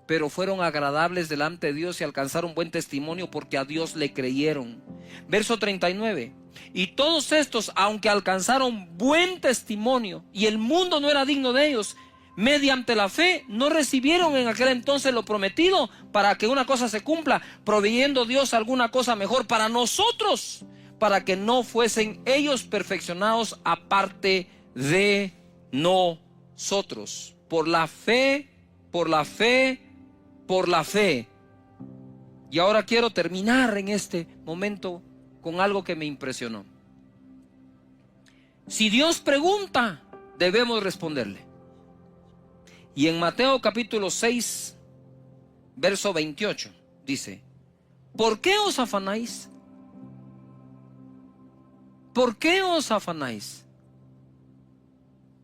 pero fueron agradables delante de Dios y alcanzaron buen testimonio porque a Dios le creyeron. Verso 39. Y todos estos, aunque alcanzaron buen testimonio y el mundo no era digno de ellos, mediante la fe no recibieron en aquel entonces lo prometido para que una cosa se cumpla, proveyendo Dios alguna cosa mejor para nosotros, para que no fuesen ellos perfeccionados aparte de nosotros. Por la fe, por la fe, por la fe. Y ahora quiero terminar en este momento con algo que me impresionó. Si Dios pregunta, debemos responderle. Y en Mateo capítulo 6, verso 28, dice: ¿por qué os afanáis? ¿Por qué os afanáis?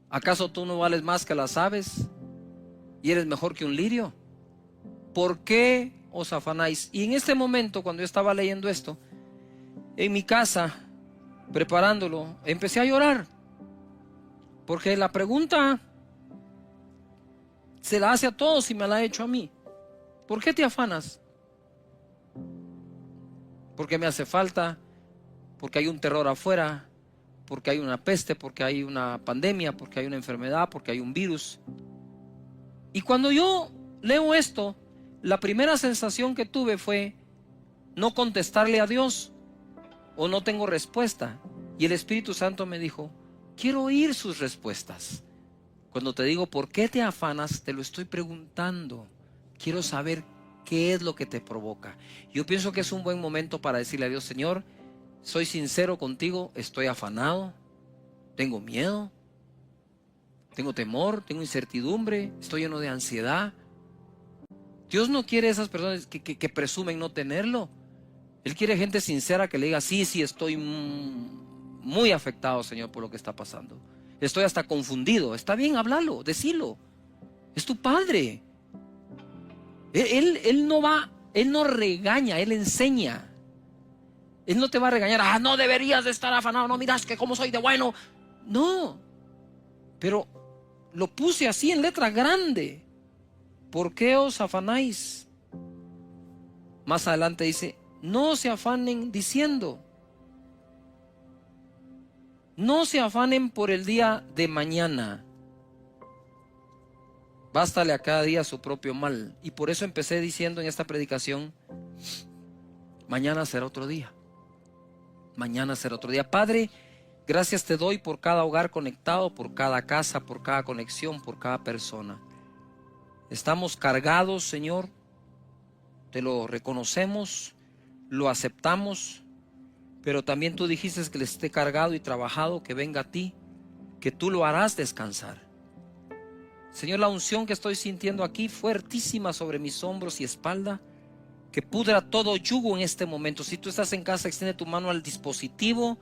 ¿Acaso tú no vales más que las aves y eres mejor que un lirio? ¿Por qué os afanáis? Y en este momento, cuando yo estaba leyendo esto, en mi casa, preparándolo, empecé a llorar. Porque la pregunta se la hace a todos y me la ha hecho a mí. ¿Por qué te afanas? Porque me hace falta, porque hay un terror afuera, porque hay una peste, porque hay una pandemia, porque hay una enfermedad, porque hay un virus. Y cuando yo leo esto, la primera sensación que tuve fue no contestarle a Dios, o no tengo respuesta. Y el Espíritu Santo me dijo: quiero oír sus respuestas. Cuando te digo ¿por qué te afanas?, te lo estoy preguntando. Quiero saber qué es lo que te provoca. Yo pienso que es un buen momento para decirle a Dios: Señor, soy sincero contigo, estoy afanado, tengo miedo, tengo temor, tengo incertidumbre, estoy lleno de ansiedad. Dios no quiere esas personas que presumen no tenerlo. Él quiere gente sincera que le diga: sí, estoy muy afectado, Señor, por lo que está pasando. Estoy hasta confundido. Está bien, háblalo, decilo. Es tu Padre. Él no regaña, Él enseña. Él no te va a regañar: ah, no deberías de estar afanado, no miras que cómo soy de bueno. No, pero lo puse así en letra grande. ¿Por qué os afanáis? Más adelante dice: no se afanen diciendo. No se afanen por el día de mañana. Bástale a cada día su propio mal. Y por eso empecé diciendo en esta predicación: mañana será otro día. Mañana será otro día. Padre, gracias te doy por cada hogar conectado, por cada casa, por cada conexión, por cada persona. Estamos cargados, Señor, te lo reconocemos, lo aceptamos, pero también tú dijiste que le esté cargado y trabajado, que venga a ti, que tú lo harás descansar. Señor, la unción que estoy sintiendo aquí fuertísima sobre mis hombros y espalda, que pudra todo yugo en este momento. Si tú estás en casa, extiende tu mano al dispositivo,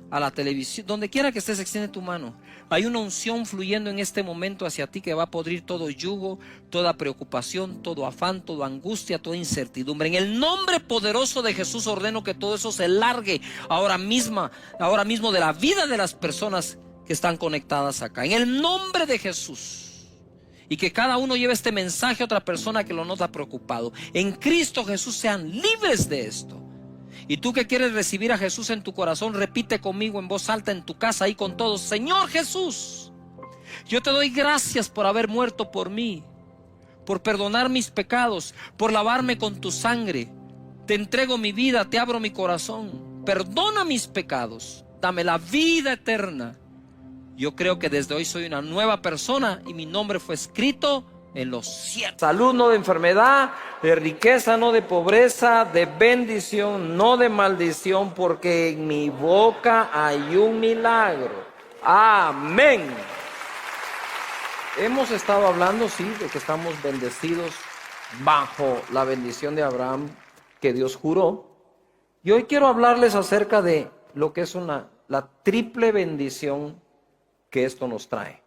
a la televisión, donde quiera que estés, extiende tu mano. Hay una unción fluyendo en este momento hacia ti que va a podrir todo yugo, toda preocupación, todo afán, toda angustia, toda incertidumbre. En el nombre poderoso de Jesús ordeno que todo eso se largue ahora mismo de la vida de las personas que están conectadas acá. En el nombre de Jesús. Y que cada uno lleve este mensaje a otra persona que lo nota preocupado. En Cristo Jesús sean libres de esto. Y tú que quieres recibir a Jesús en tu corazón, repite conmigo en voz alta en tu casa, ahí con todos: Señor Jesús, yo te doy gracias por haber muerto por mí, por perdonar mis pecados, por lavarme con tu sangre. Te entrego mi vida, te abro mi corazón. Perdona mis pecados, dame la vida eterna. Yo creo que desde hoy soy una nueva persona y mi nombre fue escrito en los cielos. Salud, no de enfermedad, de riqueza, no de pobreza, de bendición, no de maldición, porque en mi boca hay un milagro. Amén. Hemos estado hablando, sí, de que estamos bendecidos bajo la bendición de Abraham que Dios juró. Y hoy quiero hablarles acerca de lo que es la triple bendición que esto nos trae,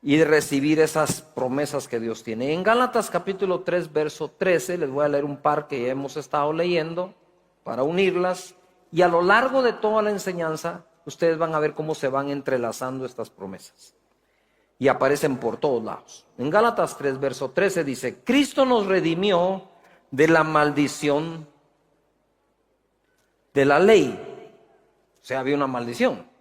y de recibir esas promesas que Dios tiene. En Gálatas capítulo 3 verso 13, les voy a leer un par que ya hemos estado leyendo para unirlas, y a lo largo de toda la enseñanza ustedes van a ver cómo se van entrelazando estas promesas y aparecen por todos lados. En Gálatas 3 verso 13 dice: Cristo nos redimió de la maldición de la ley. O sea, había una maldición.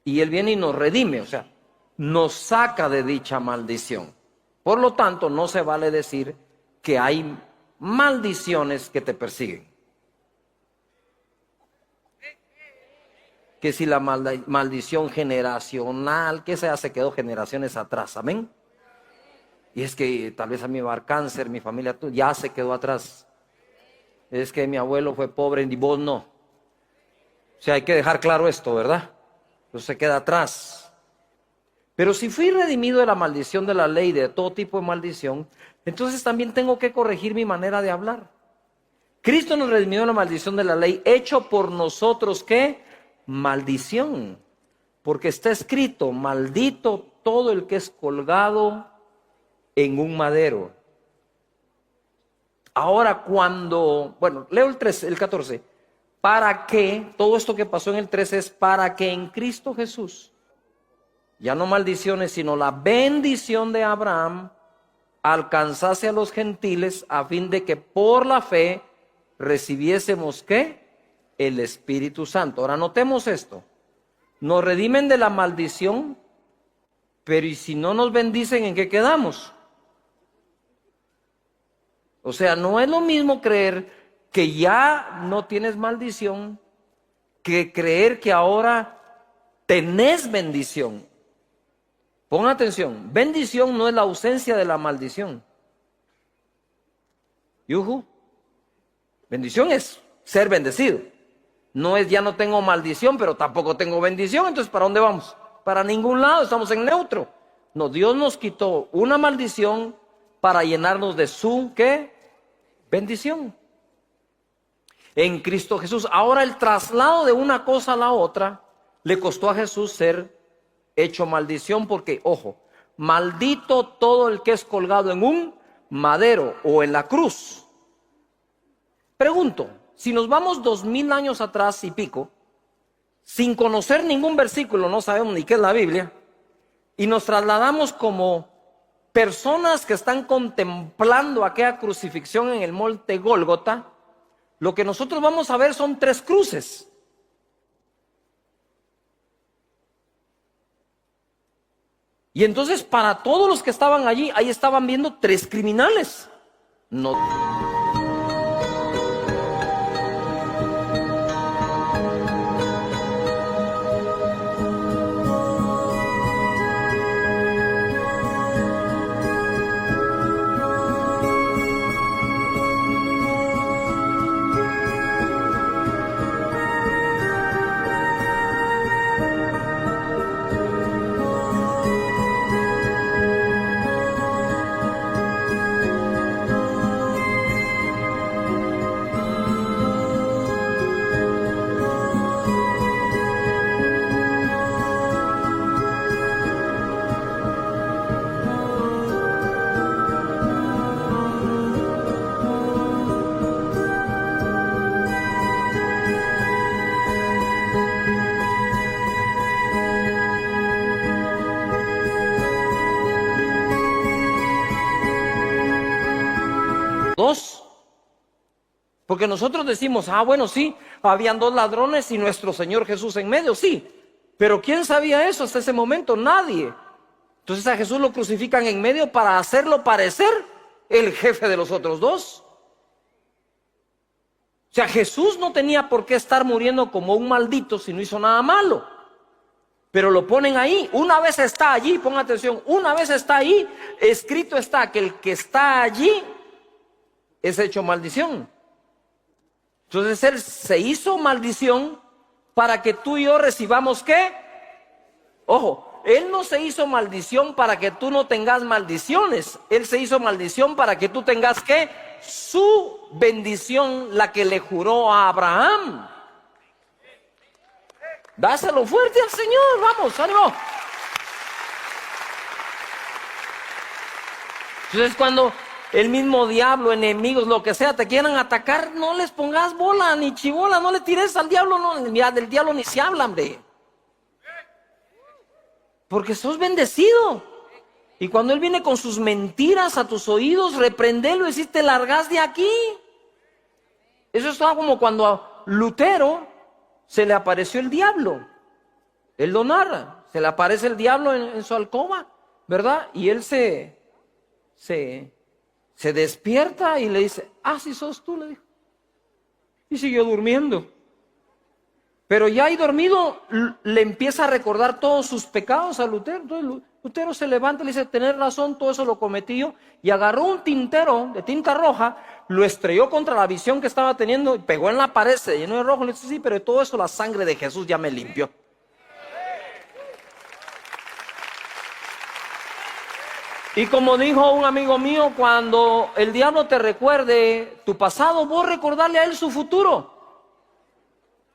Y Él viene y nos redime, o sea, nos saca de dicha maldición. Por lo tanto, no se vale decir que hay maldiciones que te persiguen. Que si la maldición generacional, que se quedó generaciones atrás, amén. Y es que tal vez a mí va a dar cáncer, mi familia ya se quedó atrás. Es que mi abuelo fue pobre y vos no. O sea, hay que dejar claro esto, ¿verdad? Se queda atrás. Pero si fui redimido de la maldición de la ley, de todo tipo de maldición, entonces también tengo que corregir mi manera de hablar. Cristo nos redimió de la maldición de la ley, hecho por nosotros, ¿qué? Maldición. Porque está escrito: maldito todo el que es colgado en un madero. Ahora leo el 14. Para que, todo esto que pasó en el 13 es para que en Cristo Jesús, ya no maldiciones, sino la bendición de Abraham alcanzase a los gentiles, a fin de que por la fe recibiésemos, ¿qué? El Espíritu Santo. Ahora notemos esto: nos redimen de la maldición, pero ¿y si no nos bendicen, en qué quedamos? O sea, no es lo mismo creer que ya no tienes maldición que creer que ahora tenés bendición. Pon atención, bendición no es la ausencia de la maldición. Yuhu. Bendición es ser bendecido. No es ya no tengo maldición, pero tampoco tengo bendición. Entonces, ¿para dónde vamos? Para ningún lado, estamos en neutro. No, Dios nos quitó una maldición para llenarnos de su, ¿qué? Bendición. En Cristo Jesús. Ahora, el traslado de una cosa a la otra le costó a Jesús ser hecho maldición, porque, ojo, maldito todo el que es colgado en un madero o en la cruz. Pregunto, si nos vamos 2000 años atrás y pico, sin conocer ningún versículo, no sabemos ni qué es la Biblia, y nos trasladamos como personas que están contemplando aquella crucifixión en el monte Gólgota, lo que nosotros vamos a ver son 3 cruces. Y entonces, para todos los que estaban allí, ahí estaban viendo 3 criminales. No. dos. Porque nosotros decimos, bueno, sí, habían dos ladrones y nuestro Señor Jesús en medio, sí. Pero ¿quién sabía eso hasta ese momento? Nadie. Entonces a Jesús lo crucifican en medio para hacerlo parecer el jefe de los otros dos. O sea, Jesús no tenía por qué estar muriendo como un maldito si no hizo nada malo. Pero lo ponen ahí. Una vez está allí, ponga atención, una vez está ahí, escrito está que el que está allí es hecho maldición. Entonces Él se hizo maldición para que tú y yo recibamos ¿qué? Ojo, Él no se hizo maldición para que tú no tengas maldiciones. Él se hizo maldición para que tú tengas ¿qué? Su bendición, la que le juró a Abraham. Dáselo fuerte al Señor, vamos, ánimo. Entonces cuando el mismo diablo, enemigos, lo que sea, te quieran atacar, no les pongas bola ni chibola, no le tires al diablo, no, mira, del diablo ni se habla, hombre. Porque sos bendecido. Y cuando él viene con sus mentiras a tus oídos, reprendelo y decís, te largas de aquí. Eso estaba como cuando a Lutero se le apareció el diablo. Él lo narra, se le aparece el diablo en su alcoba, ¿verdad? Y él se despierta y le dice, sí sos tú, le dijo. Y siguió durmiendo. Pero ya ahí dormido le empieza a recordar todos sus pecados a Lutero. Entonces Lutero se levanta y le dice, tenés razón, todo eso lo cometí yo. Y agarró un tintero de tinta roja, lo estrelló contra la visión que estaba teniendo, y pegó en la pared, se llenó de rojo. Le dice, sí, pero todo eso la sangre de Jesús ya me limpió. Y como dijo un amigo mío, cuando el diablo te recuerde tu pasado, vos recordarle a él su futuro.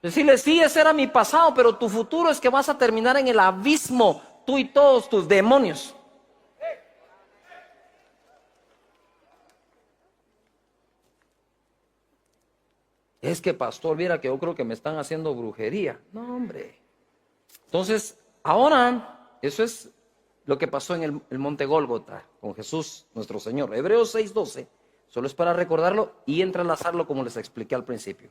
Decirle, sí, ese era mi pasado, pero tu futuro es que vas a terminar en el abismo, tú y todos tus demonios. Es que pastor, mira que yo creo que me están haciendo brujería. No, hombre. Entonces, ahora, eso es lo que pasó en el monte Gólgota con Jesús nuestro Señor. Hebreos 6:12, solo es para recordarlo y entrelazarlo como les expliqué al principio.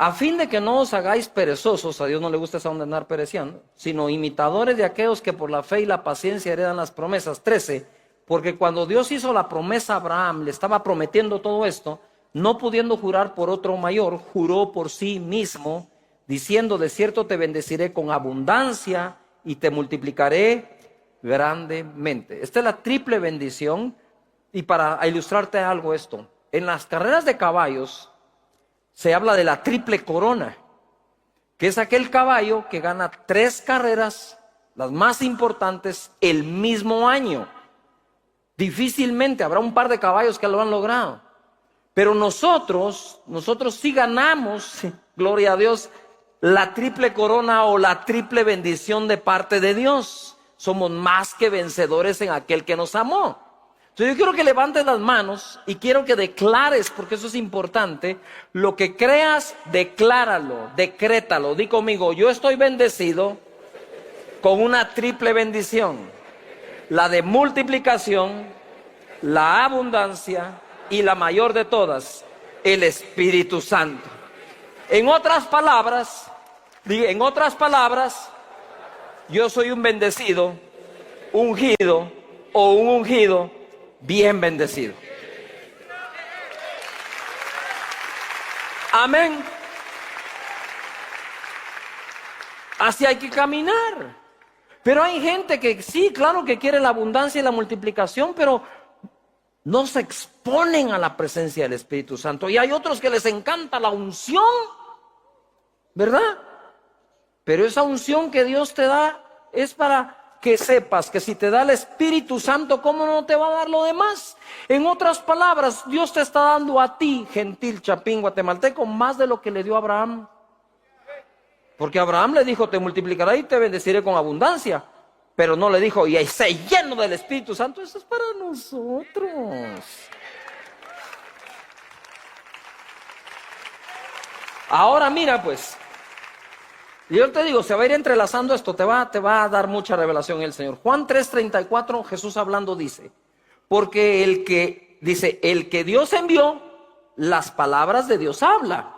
A fin de que no os hagáis perezosos, a Dios no le gusta esa onda de andar pereciendo, sino imitadores de aquellos que por la fe y la paciencia heredan las promesas. 13, porque cuando Dios hizo la promesa a Abraham, le estaba prometiendo todo esto, no pudiendo jurar por otro mayor, juró por sí mismo, diciendo, de cierto te bendeciré con abundancia y te multiplicaré grandemente. Esta es la triple bendición. Y para ilustrarte algo esto, en las carreras de caballos se habla de la triple corona, que es aquel caballo que gana 3 carreras, las más importantes, el mismo año. Difícilmente habrá un par de caballos que lo han logrado. Pero nosotros sí ganamos, gloria a Dios, la triple corona o la triple bendición de parte de Dios. Somos más que vencedores en aquel que nos amó. Entonces yo quiero que levantes las manos y quiero que declares, porque eso es importante, lo que creas, decláralo, decrétalo. Di conmigo, yo estoy bendecido con una triple bendición. La de multiplicación, la abundancia y la mayor de todas, el Espíritu Santo. En otras palabras, yo soy un bendecido, ungido o un ungido bien bendecido. Amén. Así hay que caminar. Pero hay gente que sí, claro que quiere la abundancia y la multiplicación, pero no se exponen a la presencia del Espíritu Santo. Y hay otros que les encanta la unción, ¿verdad? Pero esa unción que Dios te da es para que sepas que si te da el Espíritu Santo, ¿cómo no te va a dar lo demás? En otras palabras, Dios te está dando a ti, gentil chapín guatemalteco, más de lo que le dio a Abraham. Porque Abraham le dijo, te multiplicaré y te bendeciré con abundancia. Pero no le dijo, y sé lleno del Espíritu Santo. Eso es para nosotros. Ahora mira pues, yo te digo, se va a ir entrelazando esto, te va a dar mucha revelación el Señor. Juan 3:34, Jesús hablando dice, porque el que dice, el que Dios envió, las palabras de Dios habla.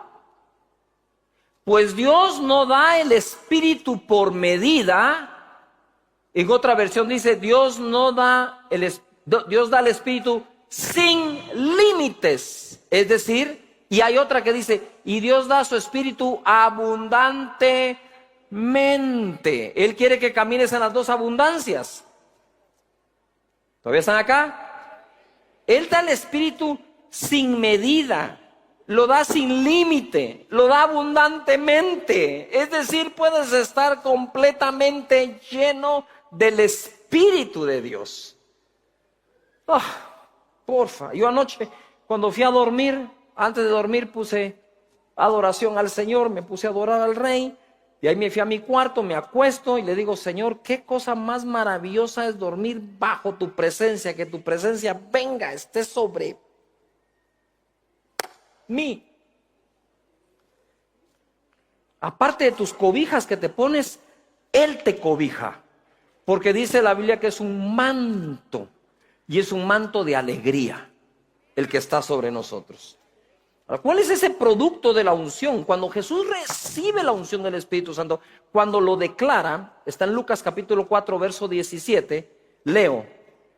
Pues Dios no da el Espíritu por medida. En otra versión dice, Dios da el Espíritu sin límites. Es decir, y hay otra que dice, y Dios da su Espíritu abundantemente. Él quiere que camines en las dos abundancias. ¿Todavía están acá? Él da el Espíritu sin medida. Lo da sin límite, lo da abundantemente. Es decir, puedes estar completamente lleno del Espíritu de Dios. Porfa, yo anoche cuando fui a dormir, antes de dormir puse adoración al Señor, me puse a adorar al Rey. Y ahí me fui a mi cuarto, me acuesto y le digo, Señor, qué cosa más maravillosa es dormir bajo tu presencia, que tu presencia venga, esté sobre mí. Aparte de tus cobijas que te pones, Él te cobija. Porque dice la Biblia que es un manto, y es un manto de alegría el que está sobre nosotros. Ahora, ¿cuál es ese producto de la unción? Cuando Jesús recibe la unción del Espíritu Santo, cuando lo declara, está en Lucas capítulo 4, verso 17, leo,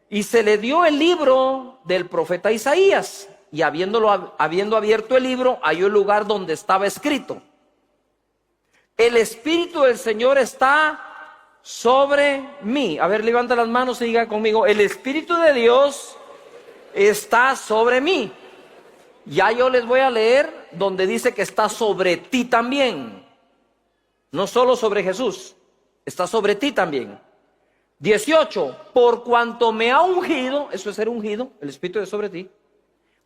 y se le dio el libro del profeta Isaías, y habiendo abierto el libro, halló el lugar donde estaba escrito, el Espíritu del Señor está sobre mí. A ver, levanta las manos y diga conmigo, el Espíritu de Dios está sobre mí. Ya yo les voy a leer donde dice que está sobre ti también. No solo sobre Jesús, está sobre ti también. 18, por cuanto me ha ungido, eso es ser ungido, el Espíritu es sobre ti,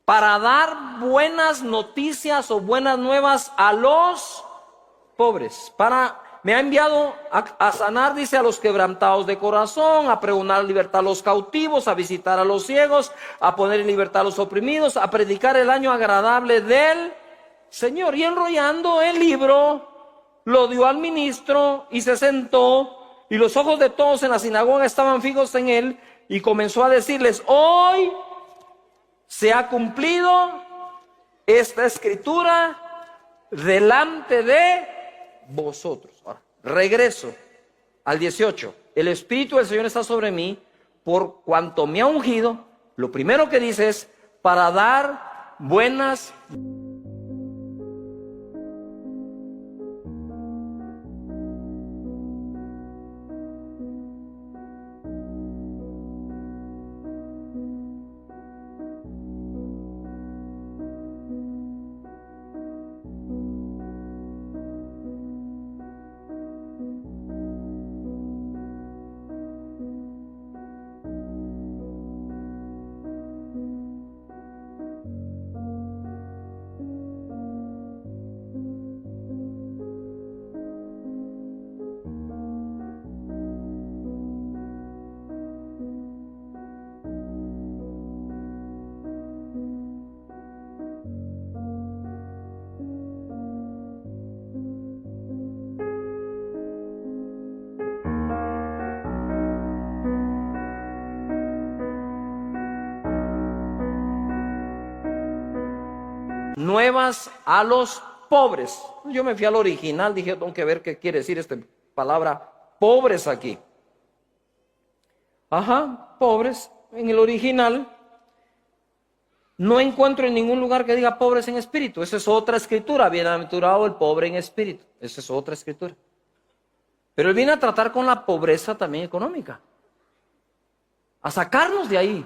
para dar buenas noticias o buenas nuevas a los pobres. Me ha enviado a sanar, dice, a los quebrantados de corazón, a pregonar libertad a los cautivos, a visitar a los ciegos, a poner en libertad a los oprimidos, a predicar el año agradable del Señor. Y enrollando el libro, lo dio al ministro y se sentó, y los ojos de todos en la sinagoga estaban fijos en él, y comenzó a decirles, hoy se ha cumplido esta escritura delante de vosotros. Ahora, regreso al 18. El Espíritu del Señor está sobre mí por cuanto me ha ungido. Lo primero que dice es para dar buenas nuevas a los pobres. Yo me fui al original, dije, tengo que ver qué quiere decir esta palabra pobres aquí. Pobres, en el original no encuentro en ningún lugar que diga pobres en espíritu. Esa es otra escritura, bienaventurado el pobre en espíritu. Esa es otra escritura. Pero él viene a tratar con la pobreza también económica, a sacarnos de ahí.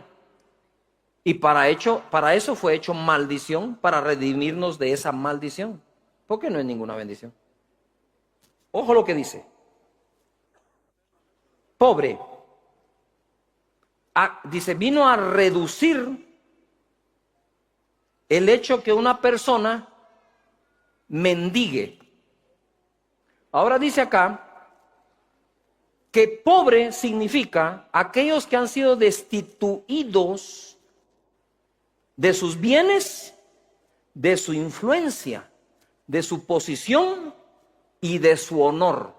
Y para eso fue hecho maldición, para redimirnos de esa maldición. Porque no es ninguna bendición. Ojo lo que dice. Pobre. Dice, vino a reducir el hecho que una persona mendigue. Ahora dice acá que pobre significa aquellos que han sido destituidos de sus bienes, de su influencia, de su posición y de su honor.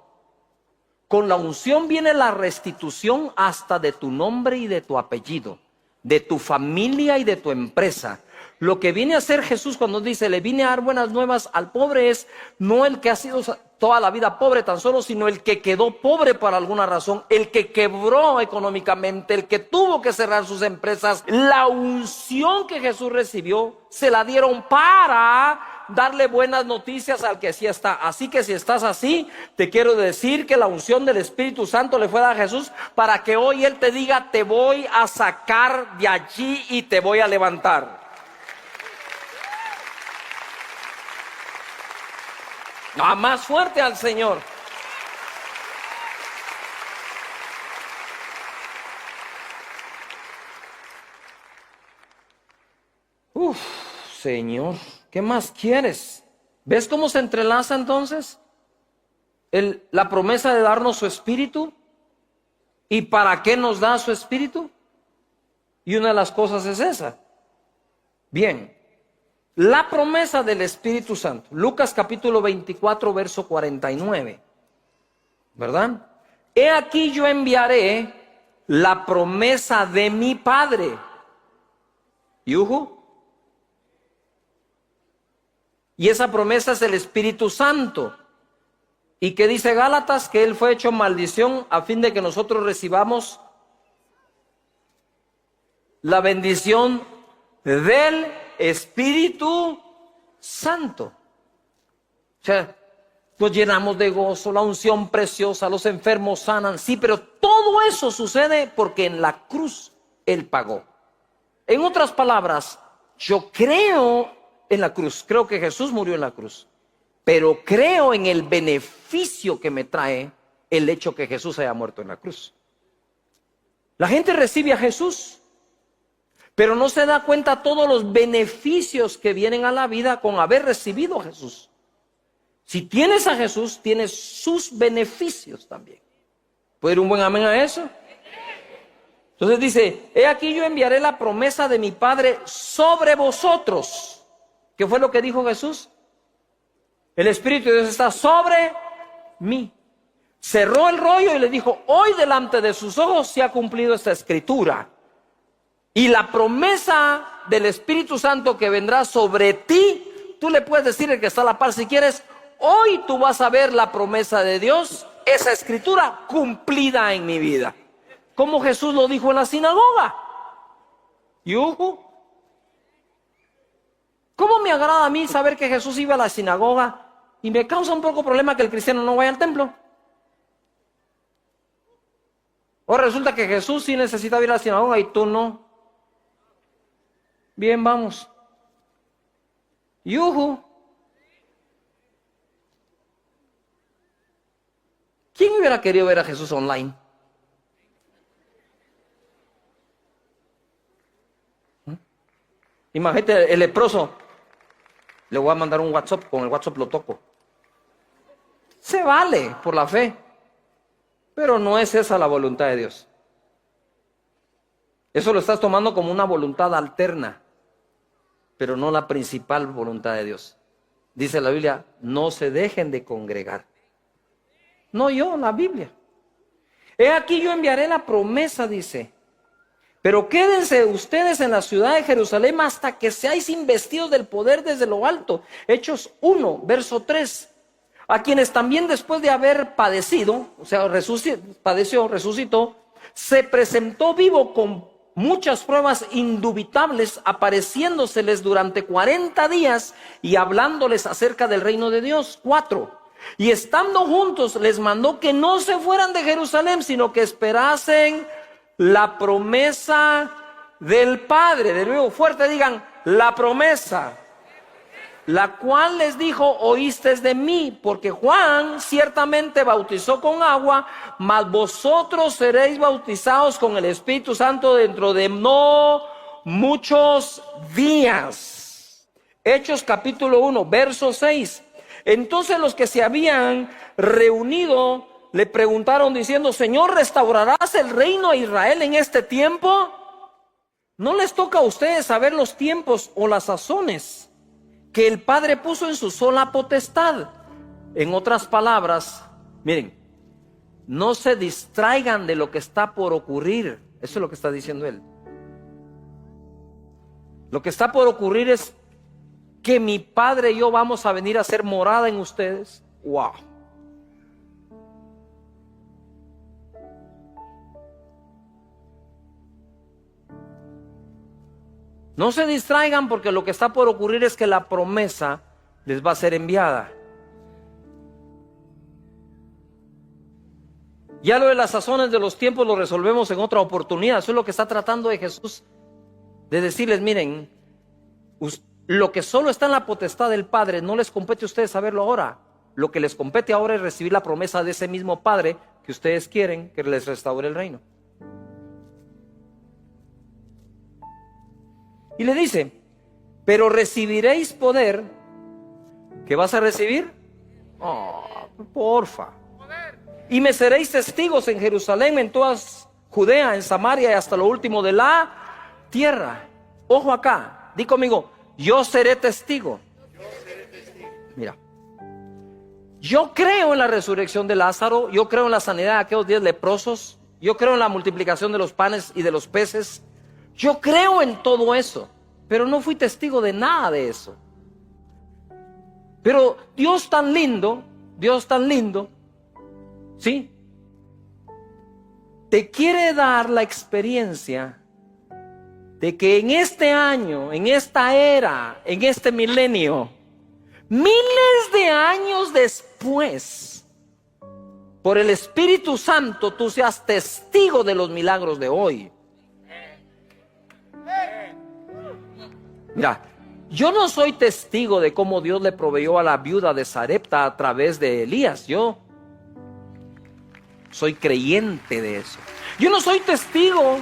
Con la unción viene la restitución hasta de tu nombre y de tu apellido. de tu familia y de tu empresa. Lo que viene a hacer Jesús cuando dice, le vine a dar buenas nuevas al pobre, es no el que ha sido toda la vida pobre tan solo, sino el que quedó pobre por alguna razón, el que quebró económicamente, el que tuvo que cerrar sus empresas. La unción que Jesús recibió, se la dieron para darle buenas noticias al que sí está. Así que si estás así, te quiero decir que la unción del Espíritu Santo le fue dada a Jesús para que hoy Él te diga, te voy a sacar de allí y te voy a levantar. Más fuerte al Señor. Señor, ¿qué más quieres? ¿Ves cómo se entrelaza entonces la promesa de darnos su Espíritu? ¿Y para qué nos da su Espíritu? Y una de las cosas es esa. Bien, la promesa del Espíritu Santo. Lucas capítulo 24, verso 49. ¿Verdad? He aquí yo enviaré la promesa de mi Padre. ¿Yuhu? Y esa promesa es el Espíritu Santo. ¿Y qué dice Gálatas? Que Él fue hecho maldición a fin de que nosotros recibamos la bendición del Espíritu Santo. O sea, nos llenamos de gozo, la unción preciosa, los enfermos sanan. Sí, pero todo eso sucede porque en la cruz Él pagó. En otras palabras, yo creo en la cruz, creo que Jesús murió en la cruz, pero creo en el beneficio que me trae el hecho que Jesús haya muerto en la cruz. La gente recibe a Jesús, pero no se da cuenta todos los beneficios que vienen a la vida con haber recibido a Jesús. Si tienes a Jesús, tienes sus beneficios también. ¿Puede ir un buen amén a eso? Entonces dice, he aquí yo enviaré la promesa de mi Padre sobre vosotros. ¿Qué fue lo que dijo Jesús? El Espíritu de Dios está sobre mí. Cerró el rollo y le dijo, hoy delante de sus ojos se ha cumplido esta escritura. Y la promesa del Espíritu Santo que vendrá sobre ti, tú le puedes decir al que está a la par si quieres, hoy tú vas a ver la promesa de Dios, esa escritura cumplida en mi vida. Como Jesús lo dijo en la sinagoga. ¿Yuhu? ¿Cómo me agrada a mí saber que Jesús iba a la sinagoga y me causa un poco problema que el cristiano no vaya al templo? O resulta que Jesús sí necesitaba ir a la sinagoga y tú no. Bien, vamos. Yuhu. ¿Quién hubiera querido ver a Jesús online? Imagínate el leproso. Le voy a mandar un WhatsApp, con el WhatsApp lo toco. Se vale por la fe, pero no es esa la voluntad de Dios. Eso lo estás tomando como una voluntad alterna, pero no la principal voluntad de Dios. Dice la Biblia, no se dejen de congregar. No yo, la Biblia. He aquí yo enviaré la promesa, dice. Pero quédense ustedes en la ciudad de Jerusalén hasta que seáis investidos del poder desde lo alto. Hechos 1, verso 3. A quienes también después de haber padecido, o sea, resucitó, se presentó vivo con muchas pruebas indubitables, apareciéndoseles durante 40 días y hablándoles acerca del reino de Dios. 4. Y estando juntos les mandó que no se fueran de Jerusalén, sino que esperasen la promesa del Padre. De nuevo, fuerte digan, la promesa, la cual les dijo, oísteis de mí, porque Juan ciertamente bautizó con agua, mas vosotros seréis bautizados con el Espíritu Santo dentro de no muchos días. Hechos capítulo 1, verso 6. Entonces los que se habían reunido le preguntaron diciendo, Señor, ¿restaurarás el reino a Israel en este tiempo? No les toca a ustedes saber los tiempos o las sazones que el Padre puso en su sola potestad. En otras palabras, miren, no se distraigan de lo que está por ocurrir. Eso es lo que está diciendo él. Lo que está por ocurrir es que mi Padre y yo vamos a venir a hacer morada en ustedes. ¡Wow! No se distraigan, porque lo que está por ocurrir es que la promesa les va a ser enviada. Ya lo de las sazones de los tiempos lo resolvemos en otra oportunidad. Eso es lo que está tratando de Jesús, de decirles: miren, lo que solo está en la potestad del Padre no les compete a ustedes saberlo ahora. Lo que les compete ahora es recibir la promesa de ese mismo Padre que ustedes quieren que les restaure el reino. Y le dice: pero recibiréis poder. ¿Qué vas a recibir? Oh, porfa. Y me seréis testigos en Jerusalén, en toda Judea, en Samaria y hasta lo último de la tierra. Ojo acá, di conmigo: yo seré testigo. Mira, yo creo en la resurrección de Lázaro, yo creo en la sanidad de aquellos 10 leprosos, yo creo en la multiplicación de los panes y de los peces. Yo creo en todo eso, pero no fui testigo de nada de eso. Pero Dios tan lindo, ¿sí? Te quiere dar la experiencia de que en este año, en esta era, en este milenio, miles de años después, por el Espíritu Santo, tú seas testigo de los milagros de hoy. Mira, yo no soy testigo de cómo Dios le proveyó a la viuda de Sarepta a través de Elías. Yo soy creyente de eso. Yo no soy testigo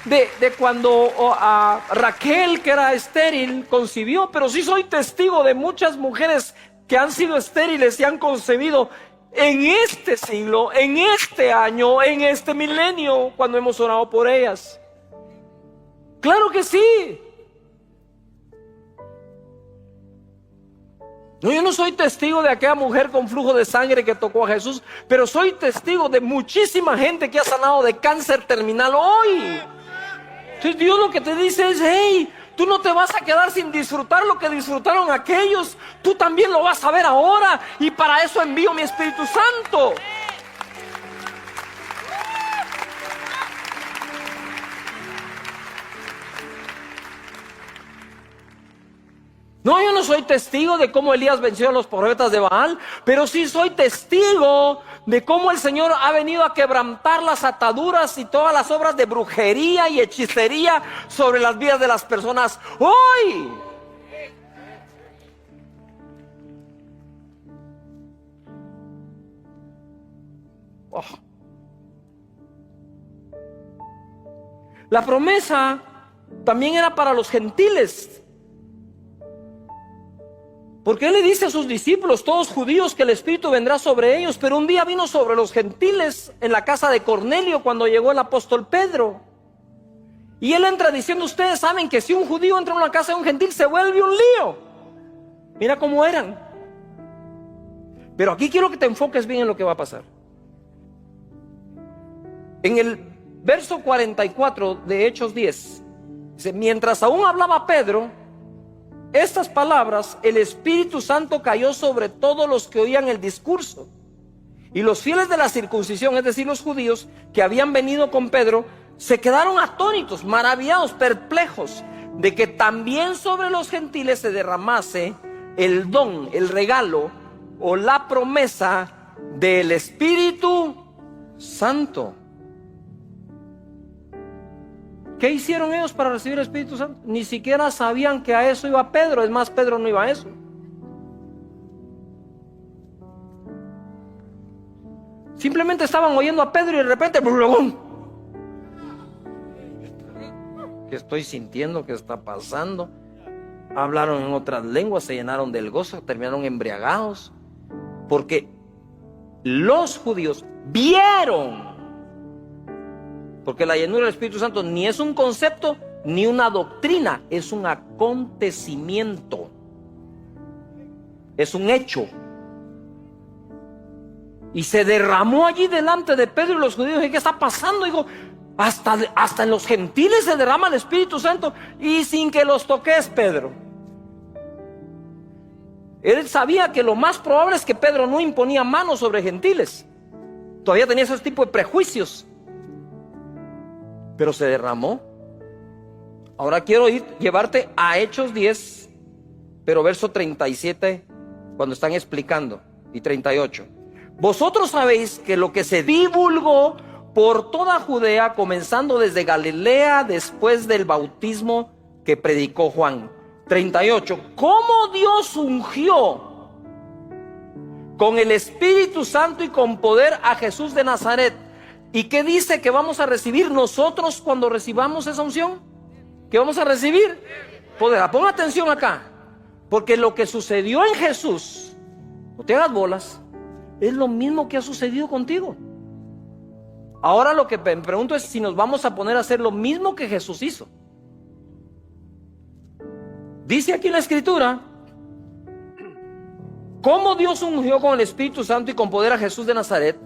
de cuando a Raquel, que era estéril, concibió, pero sí soy testigo de muchas mujeres que han sido estériles y han concebido en este siglo, en este año, en este milenio, cuando hemos orado por ellas. Claro que sí. No, yo no soy testigo de aquella mujer con flujo de sangre que tocó a Jesús, pero soy testigo de muchísima gente que ha sanado de cáncer terminal hoy. Entonces Dios lo que te dice es: hey, tú no te vas a quedar sin disfrutar lo que disfrutaron aquellos, tú también lo vas a ver ahora, y para eso envío mi Espíritu Santo. No, yo no soy testigo de cómo Elías venció a los profetas de Baal, pero sí soy testigo de cómo el Señor ha venido a quebrantar las ataduras y todas las obras de brujería y hechicería sobre las vidas de las personas hoy. Oh. La promesa también era para los gentiles. Porque Él le dice a sus discípulos, todos judíos, que el Espíritu vendrá sobre ellos. Pero un día vino sobre los gentiles en la casa de Cornelio cuando llegó el apóstol Pedro. Y él entra diciendo: ustedes saben que si un judío entra en una casa de un gentil se vuelve un lío. Mira cómo eran. Pero aquí quiero que te enfoques bien en lo que va a pasar. En el verso 44 de Hechos 10, dice: mientras aún hablaba Pedro estas palabras, el Espíritu Santo cayó sobre todos los que oían el discurso. Y los fieles de la circuncisión, es decir, los judíos que habían venido con Pedro, se quedaron atónitos, maravillados, perplejos, de que también sobre los gentiles se derramase el don, el regalo o la promesa del Espíritu Santo. ¿Qué hicieron ellos para recibir el Espíritu Santo? Ni siquiera sabían que a eso iba Pedro. Es más, Pedro no iba a eso. Simplemente estaban oyendo a Pedro y de repente ¡blum! ¿Qué estoy sintiendo? ¿Qué está pasando? Hablaron en otras lenguas, se llenaron del gozo, terminaron embriagados, porque los judíos vieron. Porque la llenura del Espíritu Santo ni es un concepto ni una doctrina, es un acontecimiento, es un hecho. Y se derramó allí delante de Pedro y los judíos. ¿Y qué está pasando? Digo, Hasta en los gentiles se derrama el Espíritu Santo y sin que los toques, Pedro. Él sabía que lo más probable es que Pedro no imponía manos sobre gentiles. Todavía tenía ese tipo de prejuicios. Pero se derramó. Ahora quiero llevarte a Hechos 10, pero verso 37, cuando están explicando, y 38. Vosotros sabéis que lo que se divulgó por toda Judea, comenzando desde Galilea, después del bautismo que predicó Juan. 38. Cómo Dios ungió con el Espíritu Santo y con poder a Jesús de Nazaret. ¿Y qué dice que vamos a recibir nosotros cuando recibamos esa unción? ¿Qué vamos a recibir? Poder. Pon atención acá, porque lo que sucedió en Jesús, no te hagas bolas, es lo mismo que ha sucedido contigo. Ahora lo que me pregunto es si nos vamos a poner a hacer lo mismo que Jesús hizo. Dice aquí en la Escritura cómo Dios ungió con el Espíritu Santo y con poder a Jesús de Nazaret,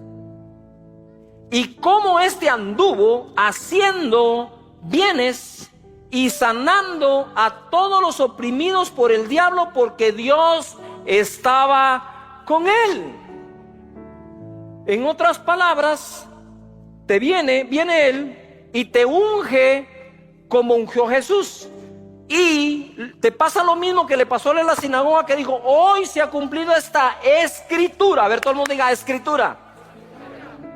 y cómo éste anduvo haciendo bienes y sanando a todos los oprimidos por el diablo, porque Dios estaba con él. En otras palabras, viene él y te unge como ungió Jesús. Y te pasa lo mismo que le pasó a la sinagoga, que dijo: hoy se ha cumplido esta escritura. A ver, todo el mundo diga escritura.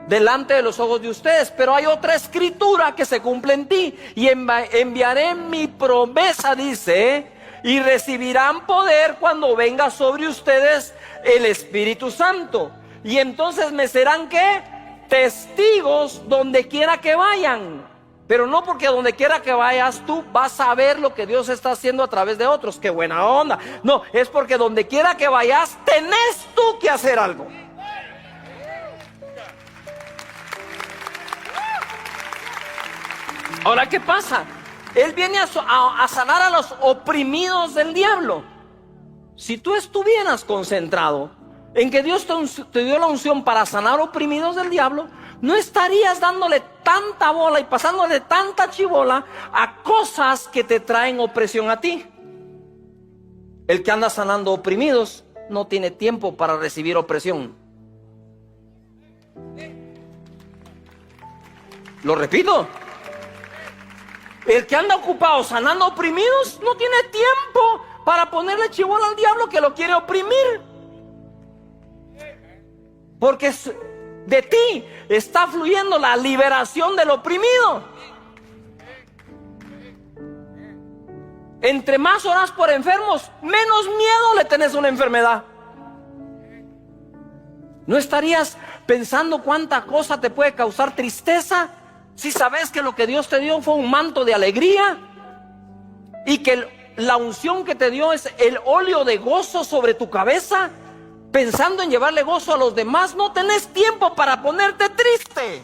Delante de los ojos de ustedes. Pero hay otra escritura que se cumple en ti. Y enviaré mi promesa, dice, y recibirán poder cuando venga sobre ustedes el Espíritu Santo. Y entonces me serán, ¿qué? Testigos donde quiera que vayan. Pero no porque donde quiera que vayas tú vas a ver lo que Dios está haciendo a través de otros. ¡Qué buena onda! No, es porque donde quiera que vayas tenés tú que hacer algo. Ahora, ¿qué pasa? Él viene a sanar a los oprimidos del diablo. Si tú estuvieras concentrado en que Dios te dio la unción para sanar oprimidos del diablo, no estarías dándole tanta bola y pasándole tanta chibola a cosas que te traen opresión a ti. El que anda sanando oprimidos no tiene tiempo para recibir opresión. Lo repito. El que anda ocupado sanando oprimidos no tiene tiempo para ponerle chibola al diablo que lo quiere oprimir. Porque de ti está fluyendo la liberación del oprimido. Entre más oras por enfermos, menos miedo le tenés a una enfermedad. ¿No estarías pensando cuánta cosa te puede causar tristeza si sabes que lo que Dios te dio fue un manto de alegría y que la unción que te dio es el óleo de gozo sobre tu cabeza? Pensando en llevarle gozo a los demás, no tenés tiempo para ponerte triste.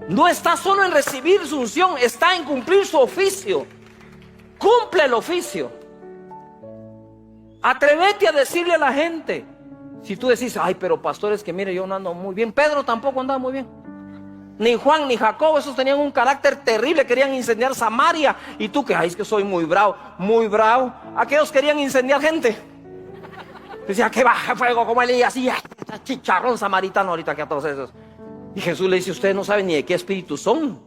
No está solo en recibir su unción, está en cumplir su oficio. Cumple el oficio. Atrévete a decirle a la gente. Si tú decís: ay, pero pastor, es que mire, yo no ando muy bien. Pedro tampoco andaba muy bien. Ni Juan ni Jacobo, esos tenían un carácter terrible, querían incendiar Samaria. Y tú que: ay, es que soy muy bravo, muy bravo. Aquellos querían incendiar gente. Decía: que baje fuego como Elías. Y chicharrón samaritano ahorita que a todos esos. Y Jesús le dice: ustedes no saben ni de qué espíritu son.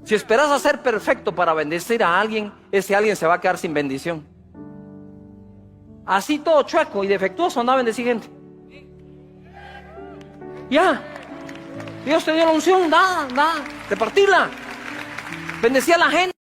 Si esperas a ser perfecto para bendecir a alguien, ese alguien se va a quedar sin bendición. Así todo chueco y defectuoso anda a bendecir gente. Ya, Dios te dio la unción, da, repartirla. Bendecía a la gente.